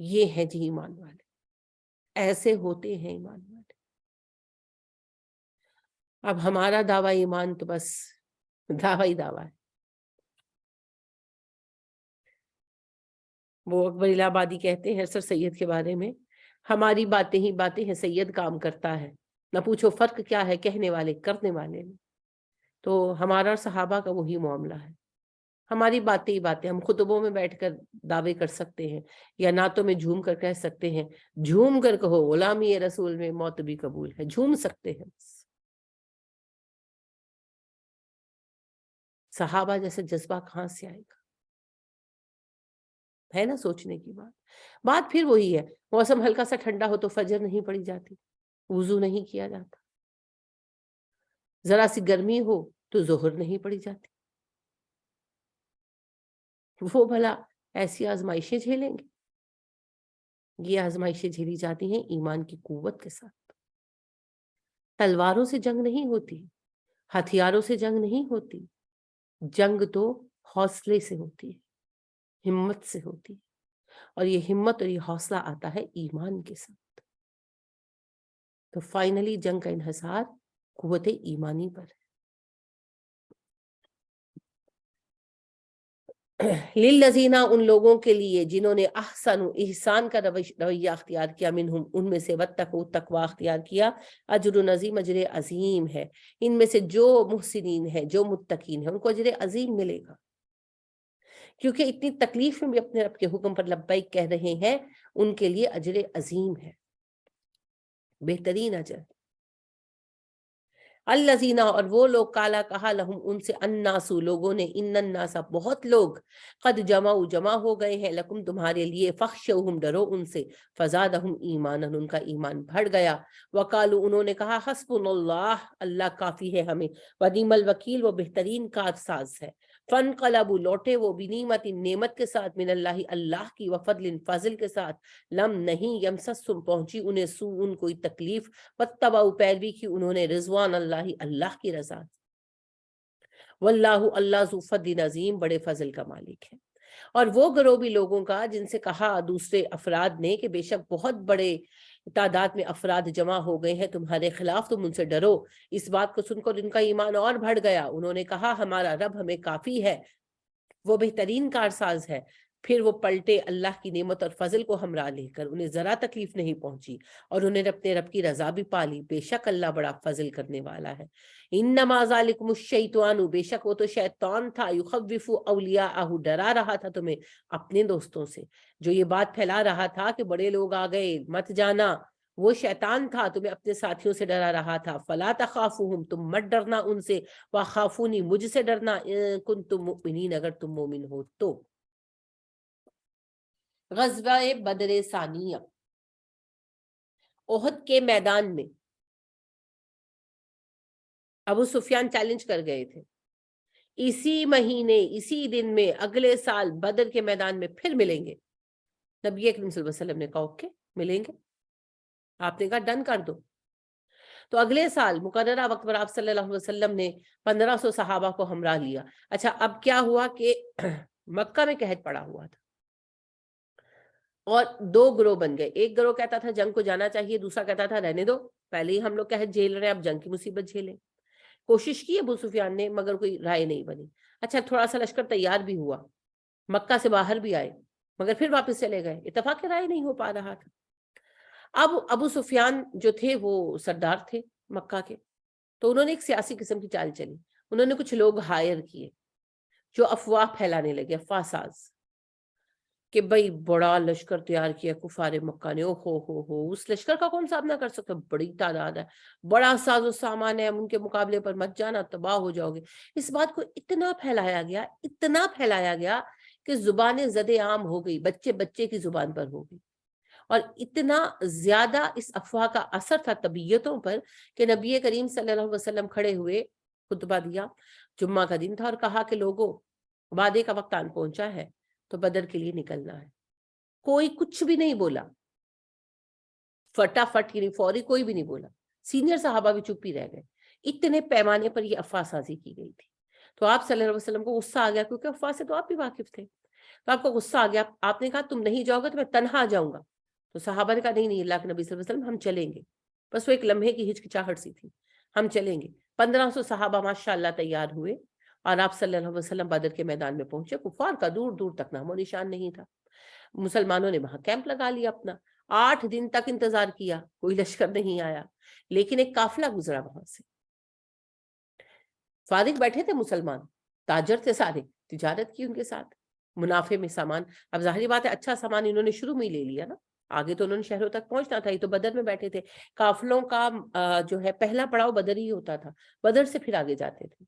یہ ہیں جی ایمان والے، ایسے ہوتے ہیں ایمان والے۔ اب ہمارا دعویٰ ایمان تو بس دعویٰ ہی دعویٰ ہے۔ وہ اکبر الہ آبادی کہتے ہیں سر سید کے بارے میں، ہماری باتیں ہی باتیں ہیں، سید کام کرتا ہے، نہ پوچھو فرق کیا ہے کہنے والے کرنے والے میں۔ تو ہمارا اور صحابہ کا وہی معاملہ ہے، ہماری باتیں ہی باتیں، ہم خطبوں میں بیٹھ کر دعوے کر سکتے ہیں، یا نعتوں میں جھوم کر کہہ سکتے ہیں، جھوم کر کہو غلامی رسول میں موت بھی قبول ہے، جھوم سکتے ہیں بس۔ صحابہ جیسے جذبہ کہاں سے آئے گا؟ ہے نا سوچنے کی بات پھر وہی ہے، موسم ہلکا سا ٹھنڈا ہو تو فجر نہیں پڑی جاتی، وضو نہیں کیا جاتا، ذرا سی گرمی ہو تو ظہر نہیں پڑی جاتی۔ وہ بھلا ایسی آزمائشیں جھیلیں گے؟ یہ آزمائشیں جھیلی جاتی ہیں ایمان کی قوت کے ساتھ۔ تلواروں سے جنگ نہیں ہوتی، ہتھیاروں سے جنگ نہیں ہوتی، جنگ تو حوصلے سے ہوتی ہے، ہمت سے ہوتی ہے، اور یہ ہمت اور یہ حوصلہ آتا ہے ایمان کے ساتھ۔ تو فائنلی جنگ کا انحصار قوت ایمانی پر ہے۔ للذین، ان لوگوں کے لیے جنہوں نے احسن احسان کا رویہ اختیار کیا، منہم ان میں سے، واتقوا تقوی اختیار کیا، اجر عظیم، اجر عظیم ہے، ان میں سے جو محسنین ہیں، جو متقین ہیں، ان کو اجر عظیم ملے گا، کیونکہ اتنی تکلیف میں بھی اپنے رب کے حکم پر لبیک کہہ رہے ہیں، ان کے لیے اجر عظیم ہے، بہترین اجر۔ الذین، اور وہ لوگ، کالا کہا، لہم ان سے، الناس لوگوں نے، ان الناس بہت لوگ، قد جمعوا جمع ہو گئے ہیں، لکم تمہارے لیے، فخشوہم ڈرو ان سے، فزادہم ایمانا ان کا ایمان بڑھ گیا، وقالو انہوں نے کہا، حسبنا اللہ، اللہ کافی ہے ہمیں، ونعم الوکیل، وہ بہترین کارساز ہے، فانقلبوا لوٹے وہ، بنعمت نعمت کے ساتھ، من اللہ اللہ کی، وفضل فضل کے ساتھ، لم نہیں، یمسسہم پہنچی انہیں، سوء کوئی تکلیف، واتبعوا پیروی کی انہوں نے، رضوان اللہ اللہ کی رضا، واللہ اللہ ذو فضل عظیم، بڑے فضل کا مالک ہے۔ اور وہ گروہ بھی لوگوں کا جن سے کہا دوسرے افراد نے کہ بے شک بہت بڑے تعداد میں افراد جمع ہو گئے ہیں تمہارے خلاف، تم ان سے ڈرو۔ اس بات کو سن کر ان کا ایمان اور بڑھ گیا، انہوں نے کہا ہمارا رب ہمیں کافی ہے، وہ بہترین کارساز ہے۔ پھر وہ پلٹے اللہ کی نعمت اور فضل کو ہمراہ لے کر، انہیں ذرا تکلیف نہیں پہنچی اور انہیں اپنے رب کی رضا بھی پالی، بے شک اللہ بڑا فضل کرنے والا ہے۔ انما ذالکم الشیطان، بے شک وہ تو شیطان تھا، یخوف اولیاءہ، ڈرا رہا تھا تمہیں اپنے دوستوں سے، جو یہ بات پھیلا رہا تھا کہ بڑے لوگ آ گئے مت جانا، وہ شیطان تھا، تمہیں اپنے ساتھیوں سے ڈرا رہا تھا۔ فلا تخافوہم، تم مت ڈرنا ان سے، وخافونی، مجھ سے ڈرنا، ان کنتم مؤمنین، اگر تم مومن ہو تو۔ غزوہ بدر ثانیہ، احد کے میدان میں ابو سفیان چیلنج کر گئے تھے، اسی مہینے اسی دن میں اگلے سال بدر کے میدان میں پھر ملیں گے۔ نبی اکرم صلی اللہ علیہ وسلم نے کہا اوکے ملیں گے، آپ نے کہا ڈن کر دو۔ تو اگلے سال مقررہ وقت پر آپ صلی اللہ علیہ وسلم نے 1500 صحابہ کو ہمراہ لیا۔ اچھا اب کیا ہوا کہ مکہ میں قحط پڑا ہوا تھا اور دو گروہ بن گئے، ایک گروہ کہتا تھا جنگ کو جانا چاہیے، دوسرا کہتا تھا رہنے دو، پہلے ہی ہم لوگ قحط جھیل رہے ہیں، اب جنگ کی مصیبت جھیلیں۔ کوشش کی ابو سفیان نے مگر کوئی رائے نہیں بنی۔ اچھا تھوڑا سا لشکر تیار بھی ہوا، مکہ سے باہر بھی آئے، مگر پھر واپس چلے گئے، اتفاق رائے نہیں ہو پا رہا تھا۔ اب ابو سفیان جو تھے وہ سردار تھے مکہ کے، تو انہوں نے ایک سیاسی قسم کی چال چلی، انہوں نے کچھ لوگ ہائر کیے جو افواہ پھیلانے لگے، افواہ ساز، کہ بھئی بڑا لشکر تیار کیا کفار مکہ نے، او ہو اس لشکر کا کون سامنا کر سکتا، بڑی تعداد ہے، بڑا ساز و سامان ہے، ان کے مقابلے پر مت جانا، تباہ ہو جاؤ گے۔ اس بات کو اتنا پھیلایا گیا، اتنا پھیلایا گیا کہ زبانیں زد عام ہو گئی، بچے بچے کی زبان پر ہو گئی، اور اتنا زیادہ اس افواہ کا اثر تھا طبیعتوں پر کہ نبی کریم صلی اللہ علیہ وسلم کھڑے ہوئے، خطبہ دیا، جمعہ کا دن تھا، اور کہا کہ لوگوں وعدے کا وقت آن پہنچا ہے تو بدر کے لیے نکلنا ہے۔ کوئی کچھ بھی نہیں بولا، فٹافٹ یعنی فوری کوئی بھی نہیں بولا، سینئر صحابہ بھی چپ ہی رہ گئے، اتنے پیمانے پر یہ افواہ سازی کی گئی تھی۔ تو آپ صلی اللہ علیہ وسلم کو غصہ آ گیا، کیونکہ افواہ سے تو آپ بھی واقف تھے، تو آپ کو غصہ آ گیا، آپ نے کہا تم نہیں جاؤ گے تو میں تنہا جاؤں گا۔ تو صحابہ نے کہا نہیں نہیں اللہ کے نبی صلی اللہ علیہ وسلم ہم چلیں گے، بس وہ ایک لمحے کی ہچکچاہٹ سی تھی، ہم چلیں گے۔ 1500 صحابہ ماشاءاللہ تیار ہوئے اور آپ صلی اللہ علیہ وسلم بدر کے میدان میں پہنچے، کفار کا دور دور تک نام و نشان نہیں تھا، مسلمانوں نے وہاں کیمپ لگا لیا اپنا، 8 دن تک انتظار کیا، کوئی لشکر نہیں آیا، لیکن ایک قافلہ گزرا وہاں سے، فارغ بیٹھے تھے مسلمان، تاجر تھے سارے، تجارت کی ان کے ساتھ، منافع میں سامان، اب ظاہری بات ہے اچھا سامان انہوں نے شروع میں ہی لے لیا نا، آگے تو انہوں نے شہروں تک پہنچنا تھا، یہ تو بدر میں بیٹھے تھے، قافلوں کا جو ہے پہلا پڑاؤ بدر ہی ہوتا تھا، بدر سے پھر آگے جاتے تھے،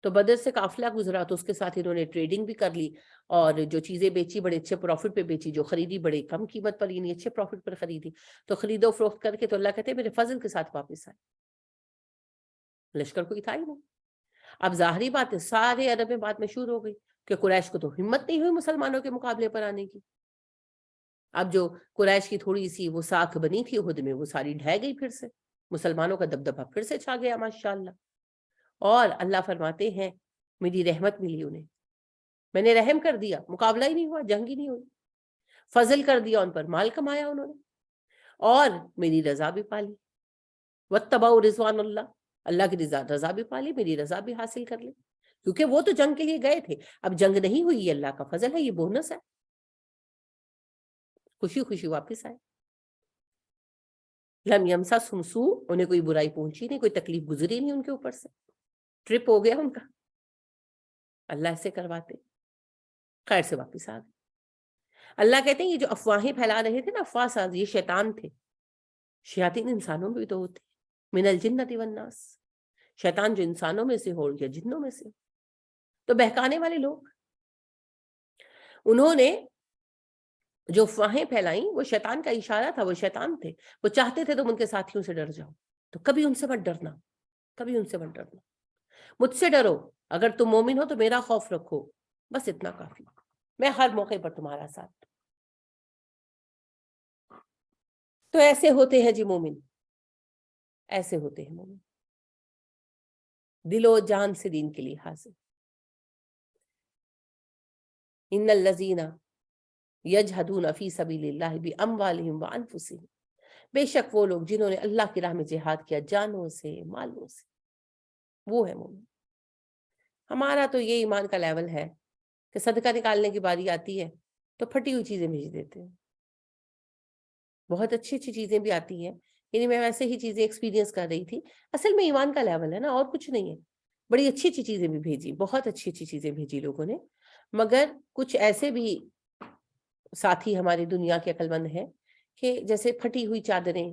تو بدر سے قافلہ گزرا تو اس کے ساتھ انہوں نے ٹریڈنگ بھی کر لی، اور جو چیزیں بیچی بڑے اچھے پروفٹ پہ بیچی، جو خریدی بڑے کم قیمت پر، یعنی اچھے پروفٹ پر خریدی، تو خرید و فروخت کر کے تو اللہ کہتے ہیں میرے فضل کے ساتھ واپس آئے، لشکر کوئی تھا ہی نہیں۔ اب ظاہری بات ہے سارے عرب میں بات مشہور ہو گئی کہ قریش کو تو ہمت نہیں ہوئی مسلمانوں کے مقابلے پر آنے کی، اب جو قریش کی تھوڑی سی وہ ساکھ بنی تھی احد میں وہ ساری ڈھہ گئی، پھر سے مسلمانوں کا دبدبہ پھر سے چھا گیا ماشاءاللہ، اور اللہ فرماتے ہیں میری رحمت ملی انہیں، میں نے رحم کر دیا، مقابلہ ہی نہیں ہوا، جنگ ہی نہیں ہوئی، فضل کر دیا ان پر، مال کمایا انہوں نے، اور میری رضا بھی پالی، واتبعوا رضوان اللہ، اللہ کی رضا بھی پالی، میری رضا بھی حاصل کر لی، کیونکہ وہ تو جنگ کے لیے گئے تھے، اب جنگ نہیں ہوئی، یہ اللہ کا فضل ہے، یہ بونس ہے، خوشی خوشی واپس آئے۔ لم یمسسہم سوء، انہیں کوئی برائی پہنچی نہیں، کوئی تکلیف گزری نہیں ان کے اوپر سے، ٹرپ ہو گیا ان کا، اللہ سے کرواتے، خیر سے واپس آ گئے۔ اللہ کہتے ہیں یہ جو افواہیں پھیلا رہے تھے نا افواہ ساز، یہ شیطان تھے، شیاطین انسانوں میں بھی تو ہوتے ہیں، من الجنۃ والناس، شیطان جو انسانوں میں سے ہو یا جنوں میں سے ہو، تو بہکانے والے لوگ، انہوں نے جو افواہیں پھیلائیں وہ شیطان کا اشارہ تھا، وہ شیطان تھے، وہ چاہتے تھے تم ان کے ساتھیوں سے ڈر جاؤ، تو کبھی ان سے مت ڈرنا، کبھی ان سے مت ڈرنا، مجھ سے ڈرو، اگر تم مومن ہو تو میرا خوف رکھو، بس اتنا کافی، میں ہر موقع پر تمہارا ساتھ۔ تو ایسے ہوتے ہیں جی مومن، ایسے ہوتے ہیں مومن۔ دل و جان سے دین کے لیے حاضر. ان الذین یجہدون فی سبیل اللہ باموالہم وانفسہم، بے شک وہ لوگ جنہوں نے اللہ کی راہ میں جہاد کیا جانوں سے مالوں سے، وہ ہے مومن. ہمارا تو یہ ایمان کا لیول ہے کہ صدقہ نکالنے کی باری آتی ہے تو پھٹی ہوئی چیزیں بھیج دیتے ہیں. بہت اچھی اچھی چیزیں بھی آتی ہیں، یعنی میں ویسے ہی چیزیں ایکسپیرینس کر رہی تھی. اصل میں ایمان کا لیول ہے نا، اور کچھ نہیں ہے. بڑی اچھی اچھی چیزیں بھی بھیجی، بہت اچھی اچھی چیزیں بھیجی لوگوں نے. مگر کچھ ایسے بھی ساتھی ہماری دنیا کے عقل مند ہیں کہ جیسے پھٹی ہوئی چادریں،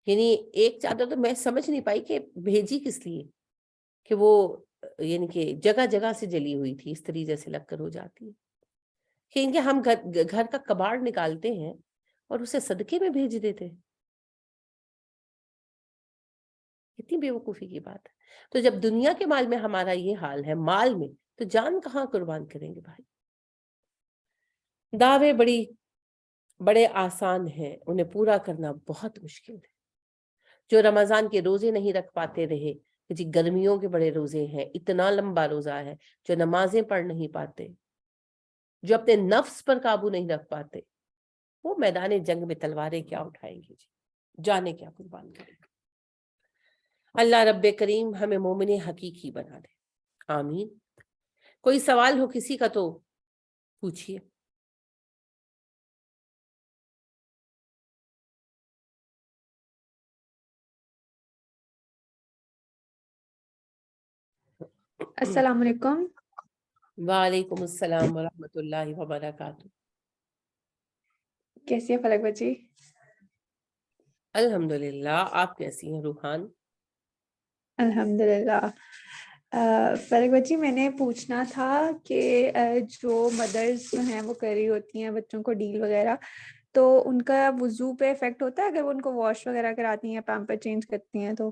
یعنی ایک چادر تو میں سمجھ نہیں پائی کہ بھیجی کس لیے، کہ وہ یعنی کہ جگہ جگہ سے جلی ہوئی تھی، اس طریقے سے لگ کر ہو جاتی ہے کہ ان کے ہم گھر کا کباڑ نکالتے ہیں اور اسے صدقے میں بھیج دیتے ہیں. اتنی بیوقوفی کی بات ہے. تو جب دنیا کے مال میں ہمارا یہ حال ہے، مال میں، تو جان کہاں قربان کریں گے بھائی؟ دعوے بڑے آسان ہیں، انہیں پورا کرنا بہت مشکل ہے. جو رمضان کے روزے نہیں رکھ پاتے رہے، جی گرمیوں کے بڑے روزے ہیں، اتنا لمبا روزہ ہے، جو نمازیں پڑھ نہیں پاتے، جو اپنے نفس پر قابو نہیں رکھ پاتے، وہ میدان جنگ میں تلواریں کیا اٹھائیں گے جی، جانے کیا قربان کریں گے. اللہ رب کریم ہمیں مومن حقیقی بنا دے، آمین. کوئی سوال ہو کسی کا تو پوچھئے. السلام علیکم. وعلیکم السلام ورحمۃ اللہ وبرکاتہ. کیسی ہے فلک بچی؟ الحمدللہ. آپ کیسی ہیں روحان؟ الحمدللہ. فلک بچی میں نے پوچھنا تھا کہ جو مدرس جو ہیں وہ کر رہی ہوتی ہیں بچوں کو ڈیل وغیرہ، تو ان کا وضو پہ افیکٹ ہوتا ہے اگر وہ ان کو واش وغیرہ کراتی ہیں، پیمپر چینج کرتی ہیں تو؟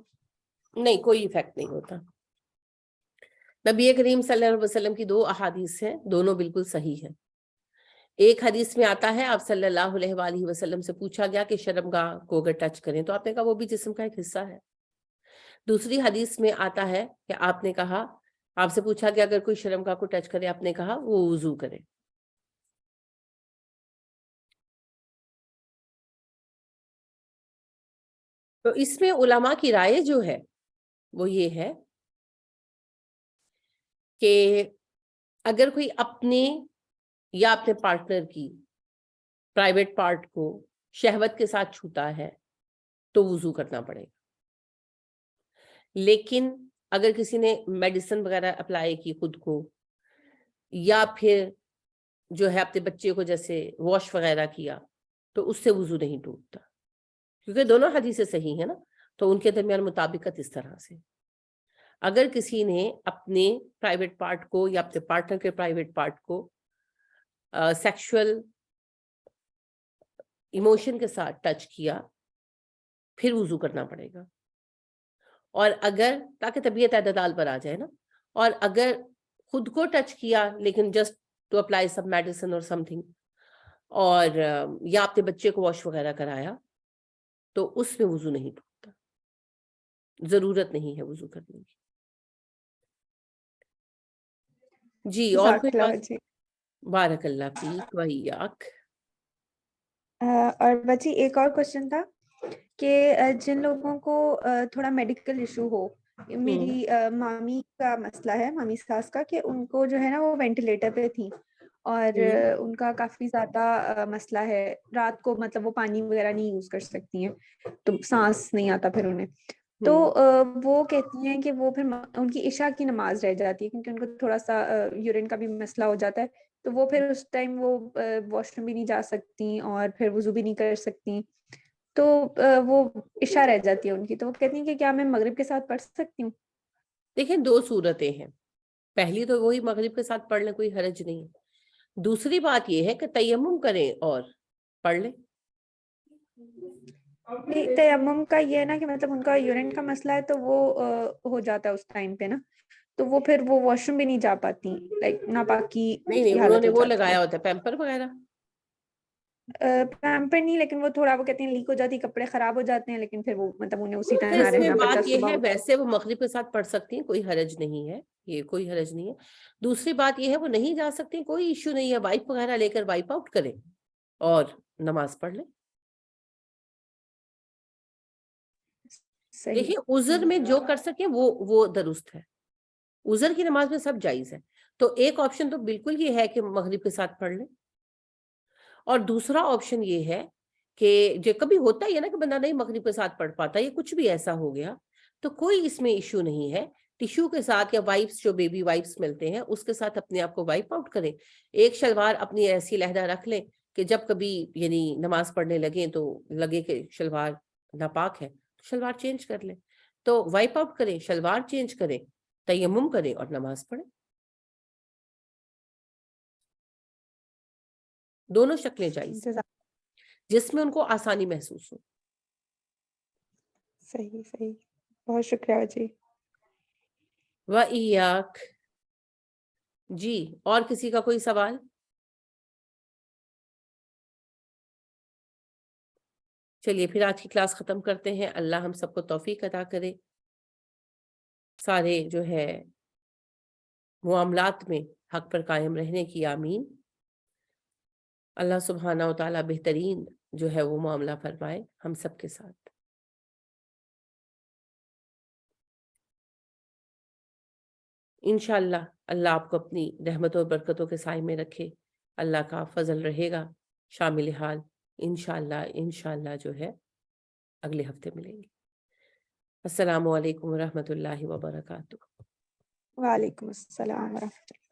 نہیں، کوئی ایفیکٹ نہیں ہوتا. نبی کریم صلی اللہ علیہ وسلم کی 2 احادیث ہیں، دونوں بالکل صحیح ہیں. ایک حدیث میں آتا ہے آپ صلی اللہ علیہ وآلہ وسلم سے پوچھا گیا کہ شرمگاہ کو اگر ٹچ کریں تو آپ نے کہا وہ بھی جسم کا ایک حصہ ہے. دوسری حدیث میں آتا ہے کہ آپ نے کہا، آپ سے پوچھا کہ اگر کوئی شرمگاہ کو ٹچ کرے، آپ نے کہا وہ وضو کرے. تو اس میں علماء کی رائے جو ہے وہ یہ ہے کہ اگر کوئی اپنے یا اپنے پارٹنر کی پرائیویٹ پارٹ کو شہوت کے ساتھ چھوتا ہے تو وضو کرنا پڑے گا. لیکن اگر کسی نے میڈیسن وغیرہ اپلائی کی خود کو، یا پھر جو ہے اپنے بچے کو جیسے واش وغیرہ کیا، تو اس سے وضو نہیں ٹوٹتا، کیونکہ دونوں حدیثیں صحیح ہیں نا. تو ان کے درمیان مطابقت اس طرح سے، اگر کسی نے اپنے پرائیویٹ پارٹ کو یا اپنے پارٹنر کے پرائیویٹ پارٹ کو سیکشول ایموشن کے ساتھ ٹچ کیا، پھر وضو کرنا پڑے گا. اور اگر، تاکہ طبیعت اعتدال پر آ جائے نا، اور اگر خود کو ٹچ کیا لیکن just to apply some medicine اور سم تھنگ، اور یا اپنے بچے کو واش وغیرہ کرایا، تو اس میں وضو نہیں ٹوٹتا، ضرورت نہیں ہے وضو کرنے کی. جی اور کوئی جزاک اللہ بات؟ بچی. بارک اللہ فیک و ایاک. اور بچی ایک اور کوشچن تھا کہ جن لوگوں کو تھوڑا میڈیکل ایشو ہو، میری مامی کا مسئلہ ہے، مامی ساس کا، کہ ان کو جو ہے نا وہ وینٹیلیٹر پہ تھی اور ان کا کافی زیادہ مسئلہ ہے، رات کو مطلب وہ پانی وغیرہ نہیں یوز کر سکتی ہیں، تو سانس نہیں آتا پھر انہیں. تو وہ کہتی ہیں کہ وہ پھر ان کی عشاء کی نماز رہ جاتی ہے کیونکہ ان کو تھوڑا سا یورین کا بھی مسئلہ ہو جاتا ہے، تو وہ پھر اس ٹائم وہ واش روم بھی نہیں جا سکتی اور پھر وضو بھی نہیں کر سکتی، تو وہ عشاء رہ جاتی ہے ان کی. تو وہ کہتی ہیں کہ کیا میں مغرب کے ساتھ پڑھ سکتی ہوں؟ دیکھیں 2 صورتیں ہیں. پہلی تو وہی مغرب کے ساتھ پڑھ لیں، کوئی حرج نہیں. دوسری بات یہ ہے کہ تیمم کریں اور پڑھ لیں. تیمم کا یہ ہے نا کہ مطلب ان کا یورین کا مسئلہ ہے تو وہ ہو جاتا ہے اس ٹائم پہ نا، تو وہ پھر وہ واش روم بھی نہیں جا پاتی، لائک ناپاکی نہیں کی انہوں حالت نے ہو وہ جاتی ہے. لگایا ہوتا ہے پیمپر وغیرہ. پیمپر نہیں، لیکن وہ تھوڑا وہ کہتے ہیں لیک ہو جاتی، کپڑے خراب ہو جاتے ہیں، لیکن پھر وہ مطلب انہیں اسی تو طرح اس میں رہنا پڑتا بات یہ صبح ہے، اٹھ کے۔ ویسے وہ مغرب کے ساتھ پڑھ سکتی ہیں، کوئی حرج نہیں ہے، یہ کوئی حرج نہیں ہے۔ دوسری بات یہ ہے وہ نہیں جا سکتی، کوئی ایشو نہیں ہے، وائپ وغیرہ لے کر وائپ آؤٹ کریں اور نماز پڑھ لیں۔ صحیح۔ دیکھیں عذر میں جو کر سکے وہ درست ہے، عذر کی نماز میں سب جائز ہے۔ تو ایک آپشن تو بالکل یہ ہے کہ مغرب کے ساتھ پڑھ لیں، اور دوسرا آپشن یہ ہے کہ جو کبھی ہوتا ہی ہے نا کہ بندہ نہیں مغرب کے ساتھ پڑھ پاتا، یا کچھ بھی ایسا ہو گیا، تو کوئی اس میں ایشو نہیں ہے، ٹیشو کے ساتھ یا وائپس جو بیبی وائپس ملتے ہیں اس کے ساتھ اپنے آپ کو وائپ آؤٹ کریں۔ ایک شلوار اپنی ایسی علیحدہ رکھ لیں کہ جب کبھی یعنی نماز پڑھنے لگیں تو لگے کہ شلوار ناپاک ہے، شلوار چینج کر لیں۔ تو وائپ آؤٹ کریں، شلوار چینج کریں، تیمم کریں اور نماز پڑھیں۔ دونوں شکلیں جائز، جس میں ان کو آسانی محسوس ہو۔ صحیح صحیح، بہت شکریہ جی۔ وَإِيَّاكَ۔ جی اور کسی کا کوئی سوال؟ چلیے پھر آج کی کلاس ختم کرتے ہیں۔ اللہ ہم سب کو توفیق عطا کرے، سارے جو ہے معاملات میں حق پر قائم رہنے کی، آمین۔ اللہ سبحانہ و تعالیٰ بہترین جو ہے وہ معاملہ فرمائے ہم سب کے ساتھ۔ انشاءاللہ اللہ آپ کو اپنی رحمتوں اور برکتوں کے سائے میں رکھے، اللہ کا فضل رہے گا شامل حال۔ انشاءاللہ جو ہے اگلے ہفتے ملیں گے۔ السلام علیکم ورحمۃ اللہ وبرکاتہ۔ وعلیکم السلام ورحمۃ اللہ۔